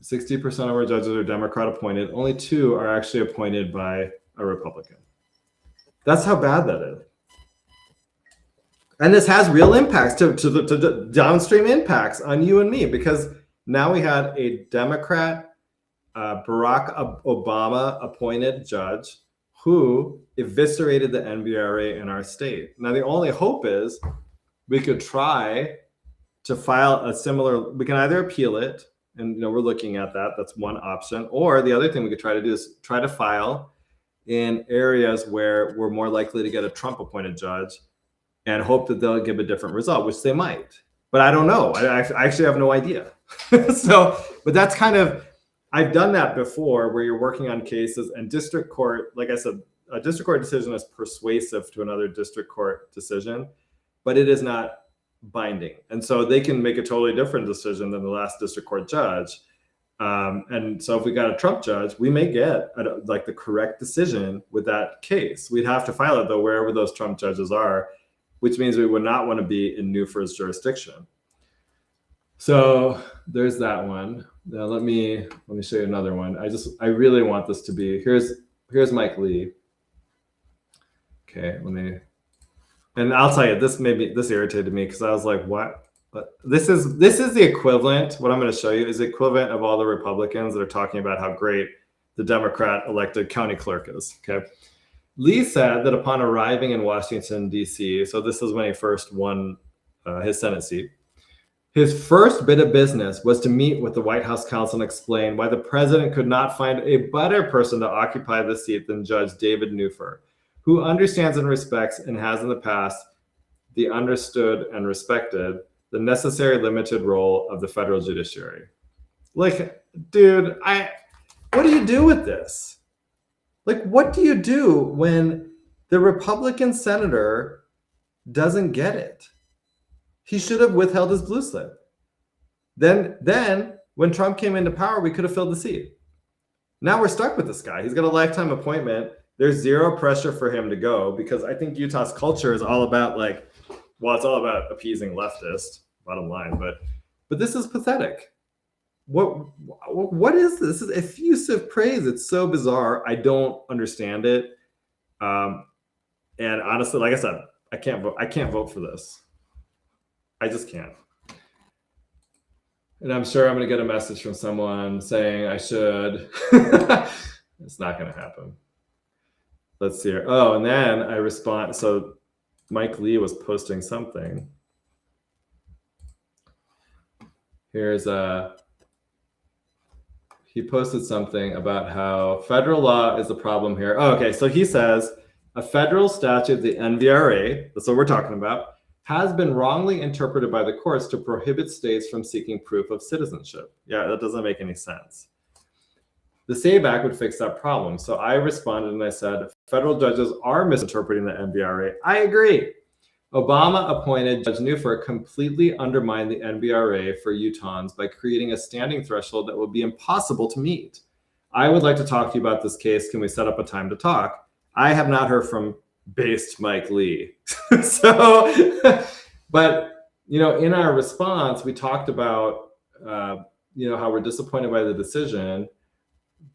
B: 60% of our judges are Democrat appointed. Only 2 are actually appointed by a Republican. That's how bad that is. And this has real impacts to the downstream impacts on you and me, because now we had a Democrat, Barack Obama appointed judge who eviscerated the NVRA in our state. Now, the only hope is we could try to file a similar, we can either appeal it, and we're looking at that, that's one option, or the other thing we could try to do is try to file in areas where we're more likely to get a Trump appointed judge and hope that they'll give a different result, which they might. But I don't know. I actually have no idea. So, but that's kind of, I've done that before where you're working on cases and district court, like I said, a district court decision is persuasive to another district court decision, but it is not binding. And so they can make a totally different decision than the last district court judge. And so if we got a Trump judge, we may get like the correct decision with that case. We'd have to file it though, wherever those Trump judges are, which means we would not want to be in Newford's jurisdiction. So there's that one. Now let me show you another one. I really want this to be, here's Mike Lee. Okay, and I'll tell you, this irritated me because I was like, what? But this is the equivalent, what I'm going to show you is the equivalent of all the Republicans that are talking about how great the Democrat elected county clerk is, okay? Lee said that upon arriving in Washington, D.C., so this is when he first won his Senate seat, his first bit of business was to meet with the White House counsel and explain why the president could not find a better person to occupy the seat than Judge David Newford, who understands and respects and has in the past the understood and respected the necessary limited role of the federal judiciary. Like, dude, what do you do with this? Like, what do you do when the Republican senator doesn't get it? He should have withheld his blue slip. Then when Trump came into power, we could have filled the seat. Now we're stuck with this guy. He's got a lifetime appointment. There's zero pressure for him to go because I think Utah's culture is all about it's all about appeasing leftists, bottom line. But this is pathetic. What is this? This is effusive praise. It's so bizarre. I don't understand it. And honestly, like I said, I can't vote for this. I just can't. And I'm sure I'm going to get a message from someone saying I should. It's not going to happen. Let's see here. Oh, and then I respond. So Mike Lee was posting something. He posted something about how federal law is the problem here. Oh, okay, so he says a federal statute, the NVRA, that's what we're talking about, has been wrongly interpreted by the courts to prohibit states from seeking proof of citizenship. Yeah, that doesn't make any sense. The SAVE Act would fix that problem. So I responded and I said, federal judges are misinterpreting the NVRA. I agree. Obama appointed Judge Newford completely undermined the NVRA for Utahns by creating a standing threshold that will be impossible to meet. I would like to talk to you about this case. Can we set up a time to talk? I have not heard from based Mike Lee. But in our response, we talked about how we're disappointed by the decision,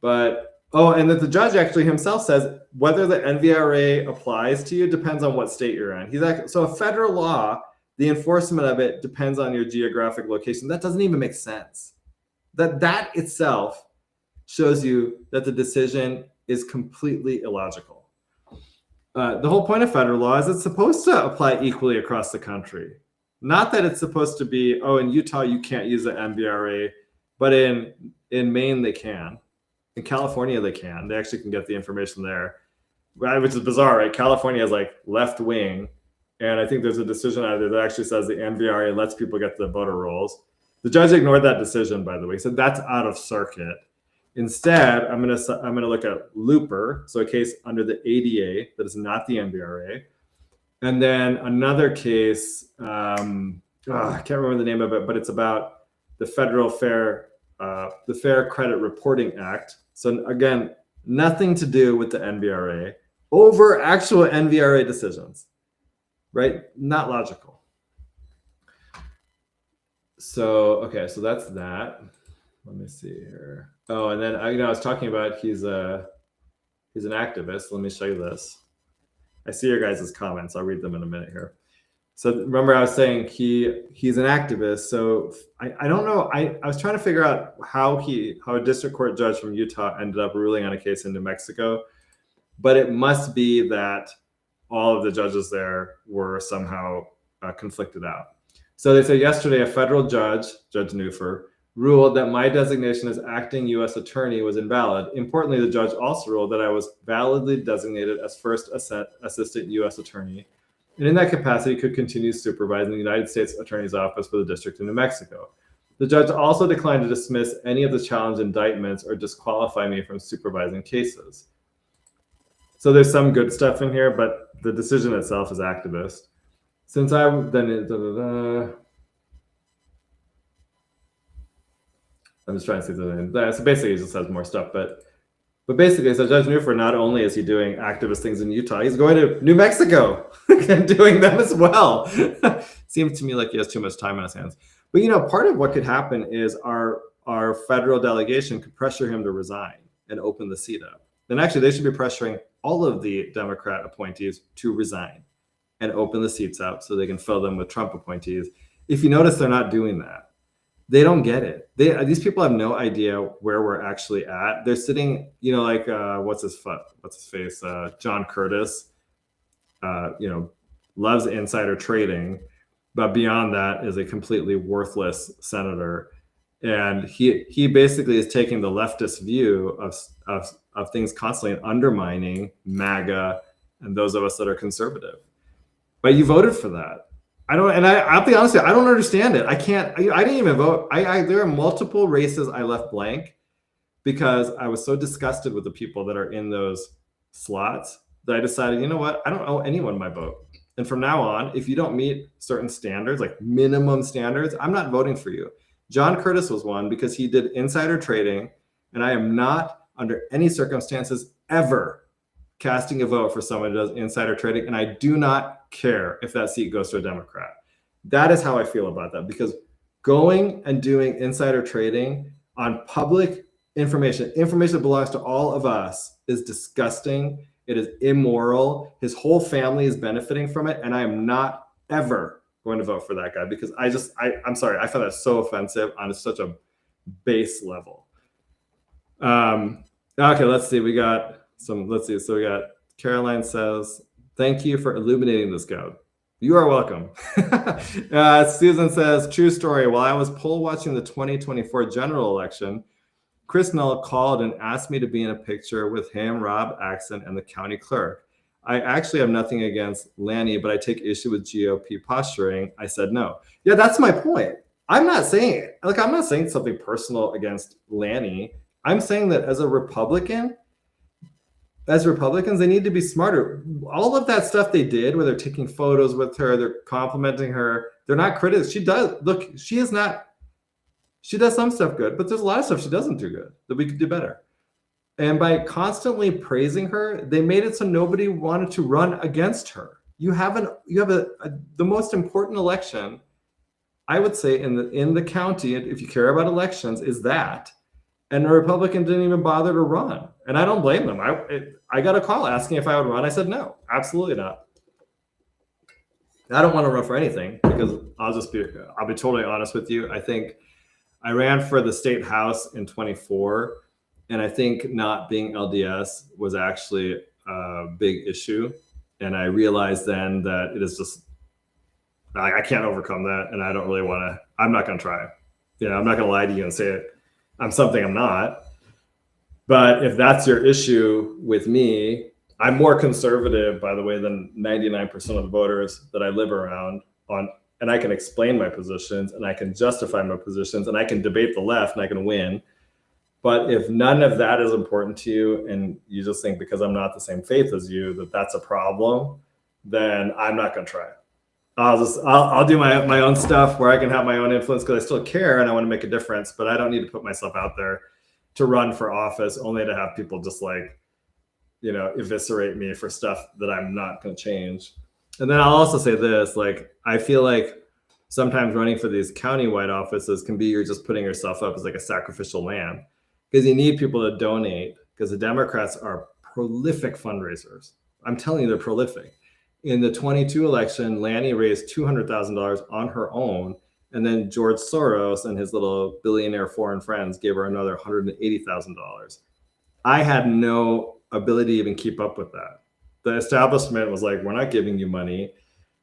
B: and that the judge actually himself says whether the NVRA applies to you depends on what state you're in. He's like, so a federal law, the enforcement of it depends on your geographic location. That doesn't even make sense. That itself shows you that the decision is completely illogical. The whole point of federal law is it's supposed to apply equally across the country. Not that it's supposed to be, oh, in Utah, you can't use the NBRA, but in Maine, they can. In California, they can. They actually can get the information there, which is bizarre, right? California is like left wing. And I think there's a decision out there that actually says the NBRA lets people get the voter rolls. The judge ignored that decision, by the way. He said that's out of circuit. Instead, I'm gonna look at Looper, so a case under the ADA that is not the NBRA. And then another case, I can't remember the name of it, but it's about the federal Fair Credit Reporting Act. So again, nothing to do with the NBRA over actual NBRA decisions, right? Not logical. So, okay, so that's that. Let me see here. Oh, and then I was talking about he's an activist. Let me show you this. I see your guys' comments. I'll read them in a minute here. So remember I was saying he's an activist. So I don't know. I was trying to figure out how a district court judge from Utah ended up ruling on a case in New Mexico, but it must be that all of the judges there were somehow conflicted out. So they said yesterday a federal judge, Judge Neufer, ruled that my designation as acting U.S. attorney was invalid. Importantly, the judge also ruled that I was validly designated as first assistant U.S. attorney, and in that capacity could continue supervising the United States Attorney's Office for the District of New Mexico. The judge also declined to dismiss any of the challenged indictments or disqualify me from supervising cases. So there's some good stuff in here, but the decision itself is activist. Since I then I'm just trying to see something. So basically, he just has more stuff, but basically, so Judge Neufer, not only is he doing activist things in Utah, he's going to New Mexico and doing them as well. Seems to me like he has too much time on his hands. But part of what could happen is our federal delegation could pressure him to resign and open the seat up. Then actually, they should be pressuring all of the Democrat appointees to resign and open the seats up so they can fill them with Trump appointees. If you notice, they're not doing that. They don't get it. These people have no idea where we're actually at. They're sitting, like what's his face? John Curtis, loves insider trading, but beyond that is a completely worthless senator. And he basically is taking the leftist view of things constantly and undermining MAGA and those of us that are conservative. But you voted for that. I'll be honest with you, I don't understand it. I didn't even vote. There are multiple races I left blank because I was so disgusted with the people that are in those slots that I decided, you know what? I don't owe anyone my vote. And from now on, if you don't meet certain standards, like minimum standards, I'm not voting for you. John Curtis was one because he did insider trading, and I am not under any circumstances ever casting a vote for someone who does insider trading, and I do not care if that seat goes to a Democrat. That is how I feel about that, because going and doing insider trading on public information that belongs to all of us, is disgusting. It is immoral. His whole family is benefiting from it, and I am not ever going to vote for that guy because I'm sorry, I find that so offensive on such a base level. Okay, let's see. So we got Caroline says, thank you for illuminating this, Goud. You are welcome. Susan says, true story. While I was poll watching the 2024 general election, Chris Null called and asked me to be in a picture with him, Rob Axon, and the county clerk. I actually have nothing against Lanny, but I take issue with GOP posturing. I said no. Yeah, that's my point. I'm not saying something personal against Lanny. I'm saying that as Republicans, they need to be smarter. All of that stuff they did, where they're taking photos with her, they're complimenting her, they're not critics. She does some stuff good, but there's a lot of stuff she doesn't do good that we could do better. And by constantly praising her, they made it so nobody wanted to run against her. You have the most important election, I would say, in the county, if you care about elections, is that. And the Republican didn't even bother to run. And I don't blame them. I got a call asking if I would run. I said, no, absolutely not. I don't want to run for anything because I'll be totally honest with you. I think I ran for the state house in 24 And I think not being LDS was actually a big issue. And I realized then that it is just, I can't overcome that. And I don't really want to, I'm not going to try. You know, I'm not going to lie to you and say I'm something I'm not. But if that's your issue with me, I'm more conservative, by the way, than 99% of the voters that I live around on. And I can explain my positions and I can justify my positions and I can debate the left and I can win. But if none of that is important to you and you just think because I'm not the same faith as you that that's a problem, then I'm not going to try it. I'll do my own stuff where I can have my own influence because I still care and I want to make a difference, but I don't need to put myself out there to run for office only to have people just like, you know, eviscerate me for stuff that I'm not going to change. And then I'll also say this, like, I feel like sometimes running for these county-wide offices can be you're just putting yourself up as like a sacrificial lamb because you need people to donate because the Democrats are prolific fundraisers. I'm telling you, they're prolific. In the 22 election, Lanny raised $200,000 on her own. And then George Soros and his little billionaire foreign friends gave her another $180,000. I had no ability to even keep up with that. The establishment was like, we're not giving you money.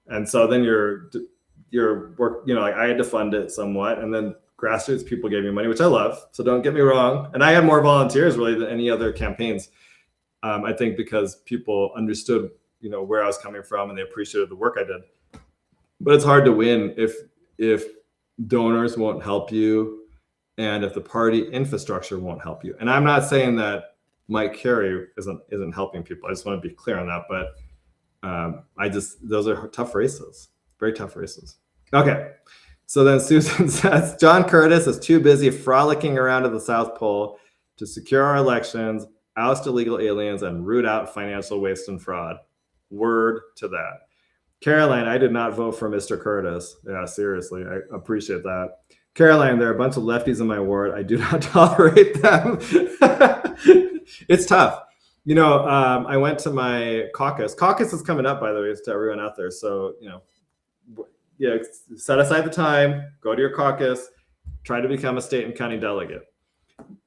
B: And so then your work, you know, like I had to fund it somewhat. And then grassroots people gave me money, which I love. So don't get me wrong. And I had more volunteers really than any other campaigns. I think because people understood, you know, where I was coming from and they appreciated the work I did. But it's hard to win if donors won't help you and if the party infrastructure won't help you. And I'm not saying that Mike Carey isn't helping people. I just want to be clear on that. But those are tough races, very tough races. Okay. So then Susan says, John Curtis is too busy frolicking around at the South Pole to secure our elections, oust illegal aliens, and root out financial waste and fraud. Word to that. Caroline, I did not vote for Mr. Curtis. Yeah, seriously, I appreciate that. Caroline, there are a bunch of lefties in my ward. I do not tolerate them. It's tough. You know, I went to my caucus. Caucus is coming up, by the way, to everyone out there. So, you know, yeah, set aside the time, go to your caucus, try to become a state and county delegate.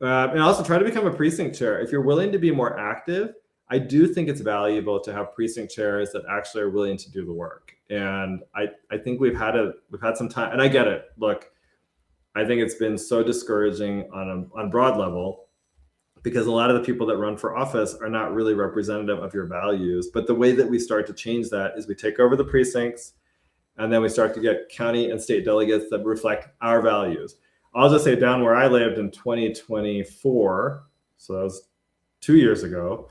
B: And also try to become a precinct chair. If you're willing to be more active, I do think it's valuable to have precinct chairs that actually are willing to do the work. And I think we've had some time, and I get it. Look, I think it's been so discouraging on broad level because a lot of the people that run for office are not really representative of your values. But the way that we start to change that is we take over the precincts and then we start to get county and state delegates that reflect our values. I'll just say down where I lived in 2024, so that was 2 years ago,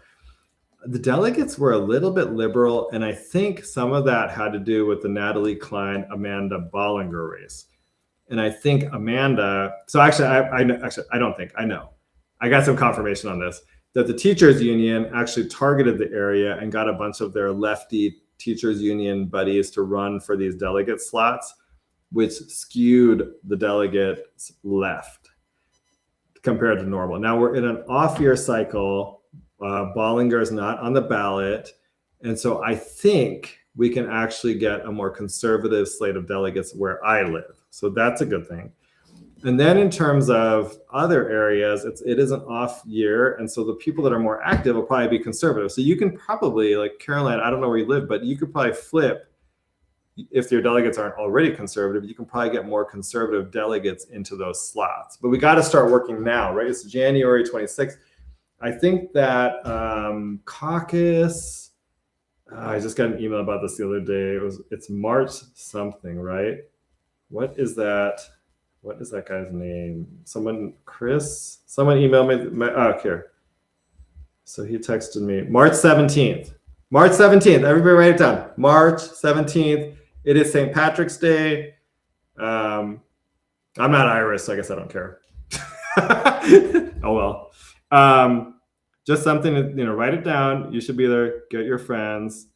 B: the delegates were a little bit liberal, and I think some of that had to do with the Natalie Klein, Amanda Bollinger race. And I think Amanda, so actually, I don't think, I know. I got some confirmation on this, that the teachers union actually targeted the area and got a bunch of their lefty teachers union buddies to run for these delegate slots, which skewed the delegates left compared to normal. Now we're in an off-year cycle. Bollinger is not on the ballot. And so I think we can actually get a more conservative slate of delegates where I live. So that's a good thing. And then in terms of other areas, it is an off year. And so the people that are more active will probably be conservative. So you can probably, like Caroline, I don't know where you live, but you could probably flip, if your delegates aren't already conservative, you can probably get more conservative delegates into those slots. But we got to start working now, right? It's January 26th. I think that caucus, I just got an email about this the other day. It's March something, right? What is that? What is that guy's name? Someone emailed me. Here. So he texted me March 17th. March 17th. Everybody write it down. March 17th. It is St. Patrick's Day. I'm not Irish, so I guess I don't care. Oh well. Just something to, write it down. You should be there. Get your friends,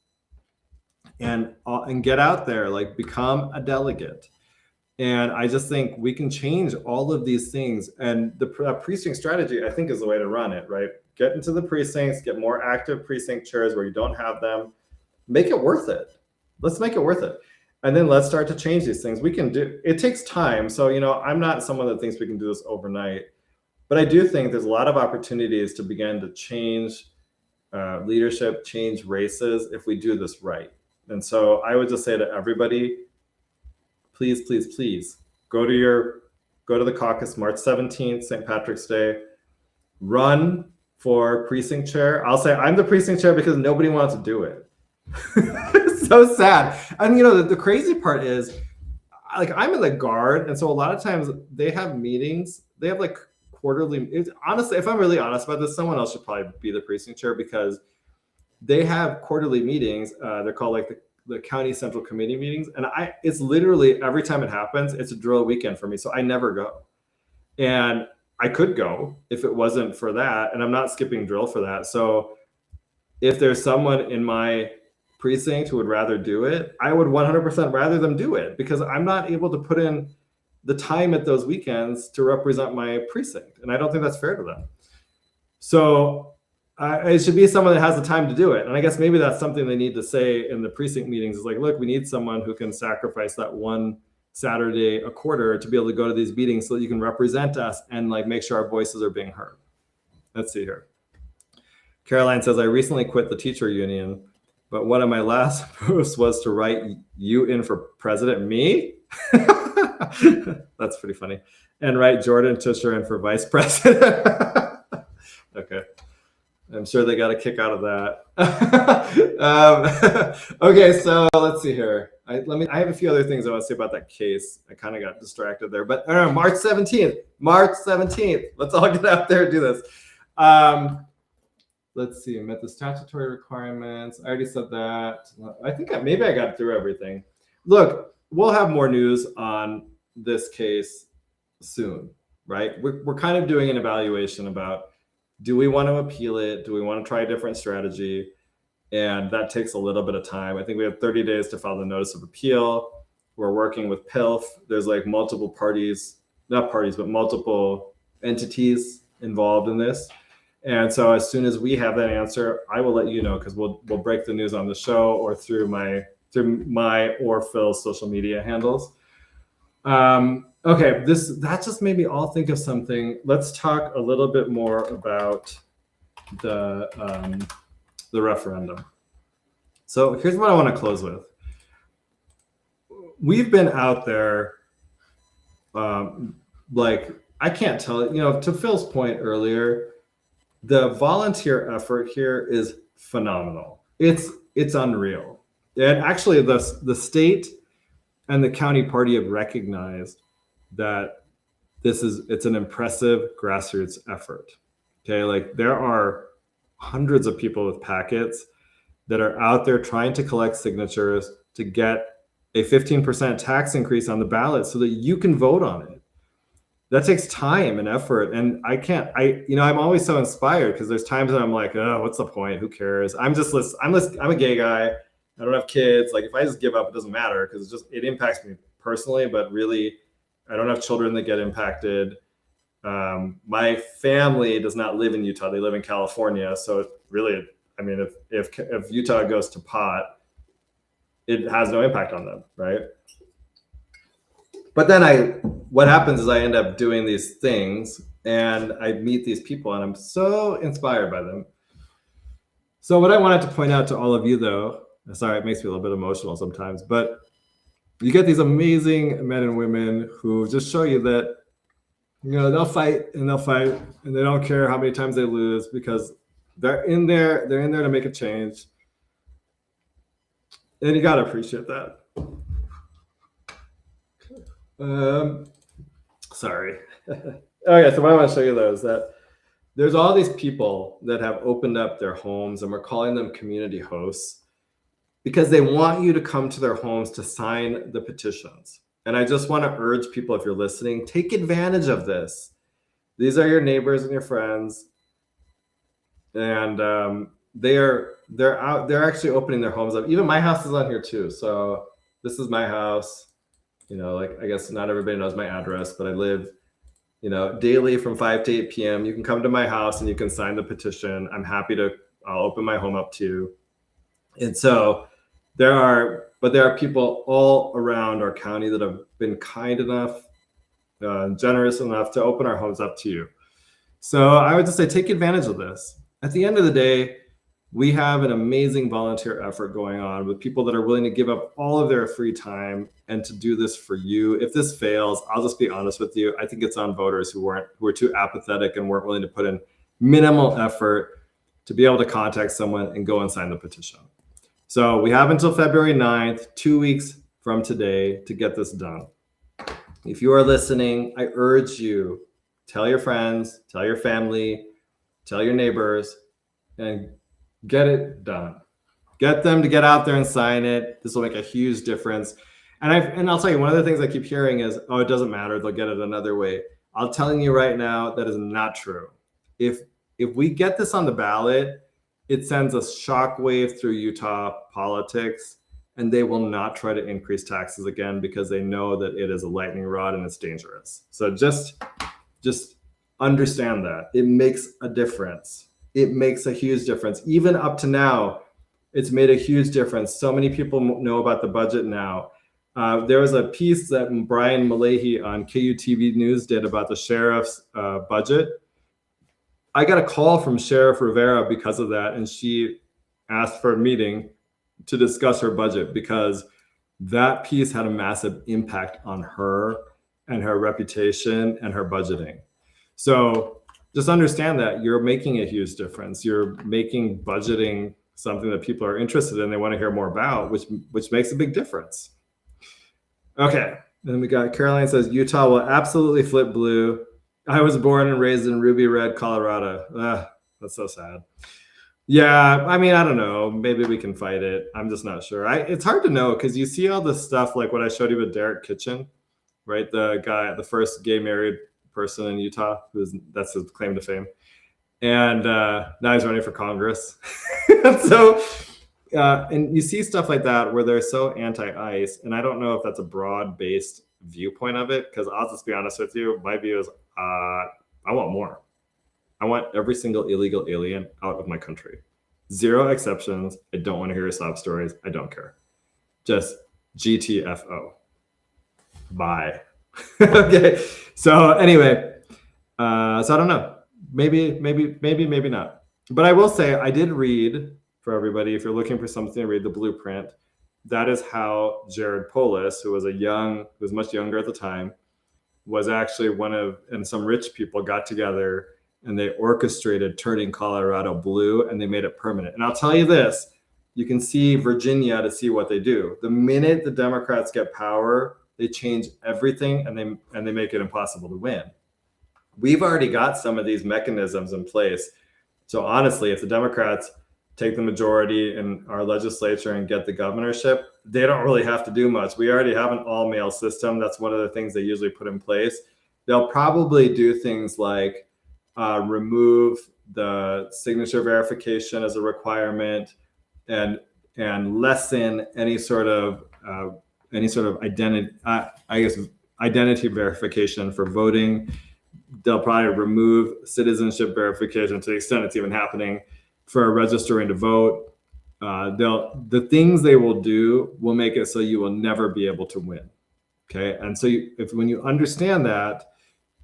B: and get out there. Like, become a delegate. And I just think we can change all of these things. And the precinct strategy, I think, is the way to run it. Right? Get into the precincts. Get more active precinct chairs where you don't have them. Make it worth it. Let's make it worth it. And then let's start to change these things. We can do. It takes time. So I'm not someone that thinks we can do this overnight. But I do think there's a lot of opportunities to begin to change leadership, change races if we do this right. And so I would just say to everybody, please, please, please go to the caucus March 17th, St. Patrick's Day, run for precinct chair. I'll say I'm the precinct chair because nobody wants to do it. It's so sad. And the crazy part is, like, I'm in the Guard, and so a lot of times they have meetings. They have like quarterly. Honestly, if I'm really honest about this, someone else should probably be the precinct chair because they have quarterly meetings. They're called like the county central committee meetings, and it's literally every time it happens, it's a drill weekend for me. So I never go, and I could go if it wasn't for that, and I'm not skipping drill for that. So if there's someone in my precinct who would rather do it, I would 100% rather them do it because I'm not able to put in the time at those weekends to represent my precinct, and I don't think that's fair to them. So it should be someone that has the time to do it. And I guess maybe that's something they need to say in the precinct meetings is like, look, we need someone who can sacrifice that one Saturday a quarter to be able to go to these meetings so that you can represent us and like make sure our voices are being heard. Let's see here. Caroline says, I recently quit the teacher union, but one of my last posts was to write you in for president. Me? That's pretty funny. And write Jordan Tusher in for vice president. Okay. I'm sure they got a kick out of that. Okay, so let's see here. I have a few other things I want to say about that case. I kind of got distracted there, but March 17th. Let's all get out there and do this. Let's see. I met the statutory requirements. I already said that. I think maybe I got through everything. Look, we'll have more news on this case soon, right? We're kind of doing an evaluation about, do we want to appeal it? Do we want to try a different strategy? And that takes a little bit of time. I think we have 30 days to file the notice of appeal. We're working with PILF. There's like multiple multiple entities involved in this. And so as soon as we have that answer, I will let you know, because we'll break the news on the show or through my or Phil's social media handles. Okay, that just made me all think of something. Let's talk a little bit more about the referendum. So here's what I want to close with. We've been out there, like, I can't tell it, to Phil's point earlier, the volunteer effort here is phenomenal. It's unreal. And actually the state and the county party have recognized that it's an impressive grassroots effort. Okay, like there are hundreds of people with packets that are out there trying to collect signatures to get a 15% tax increase on the ballot so that you can vote on it. That takes time and effort. And I'm always so inspired because there's times that I'm like, oh, what's the point? Who cares? I'm a gay guy. I don't have kids. Like if I just give up, it doesn't matter because it impacts me personally, but really I don't have children that get impacted. My family does not live in Utah. They live in California. So really, I mean, if Utah goes to pot, it has no impact on them, right? But then what happens is I end up doing these things and I meet these people and I'm so inspired by them. So what I wanted to point out to all of you though, sorry, it makes me a little bit emotional sometimes, but you get these amazing men and women who just show you that, they'll fight and they don't care how many times they lose because they're in there to make a change. And you got to appreciate that. Sorry. Okay, so what I want to show you though is that there's all these people that have opened up their homes and we're calling them community hosts because they want you to come to their homes to sign the petitions. And I just want to urge people, if you're listening, take advantage of this. These are your neighbors and your friends. And they're actually opening their homes up. Even my house is on here too. So this is my house. Like I guess not everybody knows my address, but I live, daily from 5 to 8 p.m. You can come to my house and you can sign the petition. I'm happy I'll open my home up to you. And so there are people all around our county that have been kind enough, generous enough to open our homes up to you. So I would just say take advantage of this. At the end of the day, we have an amazing volunteer effort going on with people that are willing to give up all of their free time and to do this for you. If this fails, I'll just be honest with you. I think it's on voters who were too apathetic and weren't willing to put in minimal effort to be able to contact someone and go and sign the petition. So we have until February 9th, 2 weeks from today, to get this done. If you are listening, I urge you, tell your friends, tell your family, tell your neighbors, and get it done. Get them to get out there and sign it. This will make a huge difference. And I'll tell you, one of the things I keep hearing is, oh, it doesn't matter. They'll get it another way. I'm telling you right now, that is not true. If we get this on the ballot, it sends a shockwave through Utah politics, and they will not try to increase taxes again because they know that it is a lightning rod and it's dangerous. So just understand that. It makes a difference. It makes a huge difference. Even up to now, it's made a huge difference. So many people know about the budget now. There was a piece that Brian Malahy on KUTV News did about the sheriff's budget. I got a call from Sheriff Rivera because of that, and she asked for a meeting to discuss her budget because that piece had a massive impact on her and her reputation and her budgeting. So just understand that you're making a huge difference. You're making budgeting something that people are interested in, they want to hear more about, which makes a big difference. Okay, then we got Caroline says, Utah will absolutely flip blue. I was born and raised in Ruby Red, Colorado. That's so sad. Yeah, I mean, I don't know. Maybe we can fight it. I'm just not sure. It's hard to know because you see all this stuff like what I showed you with Derek Kitchen, right? The guy, the first gay married person in Utah, that's his claim to fame. And now he's running for Congress. So, and you see stuff like that where they're so anti-ICE. And I don't know if that's a broad-based viewpoint of it, because I'll just be honest with you. My view is I want more. I want every single illegal alien out of my country. Zero exceptions. I don't want to hear your sob stories. I don't care. Just GTFO. Bye. Okay. So anyway, so I don't know. Maybe not. But I will say I did read, for everybody, if you're looking for something to read, the blueprint. That is how Jared Polis, who was much younger at the time, was actually and some rich people got together and they orchestrated turning Colorado blue, and they made it permanent. And I'll tell you this, you can see Virginia to see what they do. The minute the Democrats get power, they change everything and they make it impossible to win. We've already got some of these mechanisms in place. So honestly, if the Democrats take the majority in our legislature and get the governorship, they don't really have to do much. We already have an all-male system. That's one of the things they usually put in place. They'll probably do things like remove the signature verification as a requirement and lessen any sort of identity, identity verification for voting. They'll probably remove citizenship verification to the extent it's even happening for registering to vote. The things they will do will make it so you will never be able to win. Okay, and so when you understand that,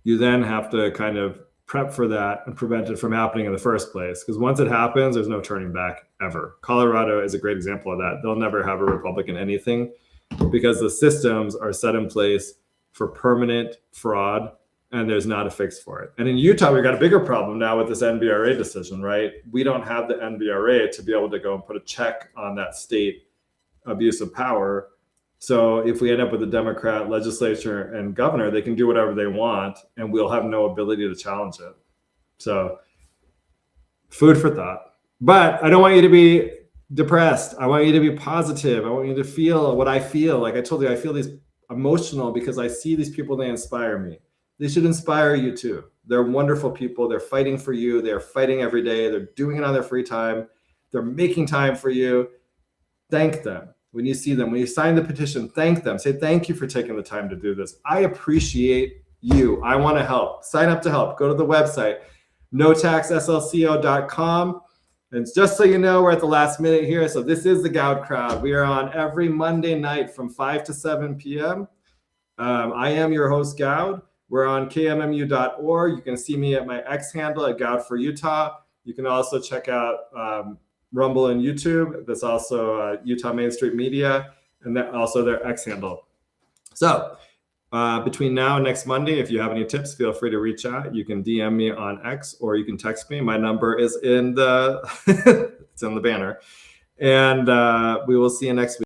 B: you then have to kind of prep for that and prevent it from happening in the first place. Because once it happens, there's no turning back ever. Colorado is a great example of that. They'll never have a Republican anything because the systems are set in place for permanent fraud, and there's not a fix for it. And in Utah, we've got a bigger problem now with this NBRA decision, right? We don't have the NBRA to be able to go and put a check on that state abuse of power. So if we end up with a Democrat legislature and governor, they can do whatever they want, and we'll have no ability to challenge it. So food for thought. But I don't want you to be depressed. I want you to be positive. I want you to feel what I feel. Like I told you, I feel these emotional because I see these people, they inspire me. They should inspire you too. They're wonderful people. They're fighting for you. They're fighting every day. They're doing it on their free time. They're making time for you. Thank them. When you see them, when you sign the petition, thank them. Say, thank you for taking the time to do this. I appreciate you. I want to help. Sign up to help. Go to the website, notaxslco.com. And just so you know, we're at the last minute here. So this is the Goud Crowd. We are on every Monday night from 5 to 7 p.m. I am your host, Goud. We're on kmmu.org. You can see me at my X handle at Goud for Utah. You can also check out Rumble and YouTube. That's also Utah Main Street Media, and that also their X handle. So between now and next Monday, if you have any tips, feel free to reach out. You can DM me on X or you can text me. My number is in the it's in the banner. And we will see you next week.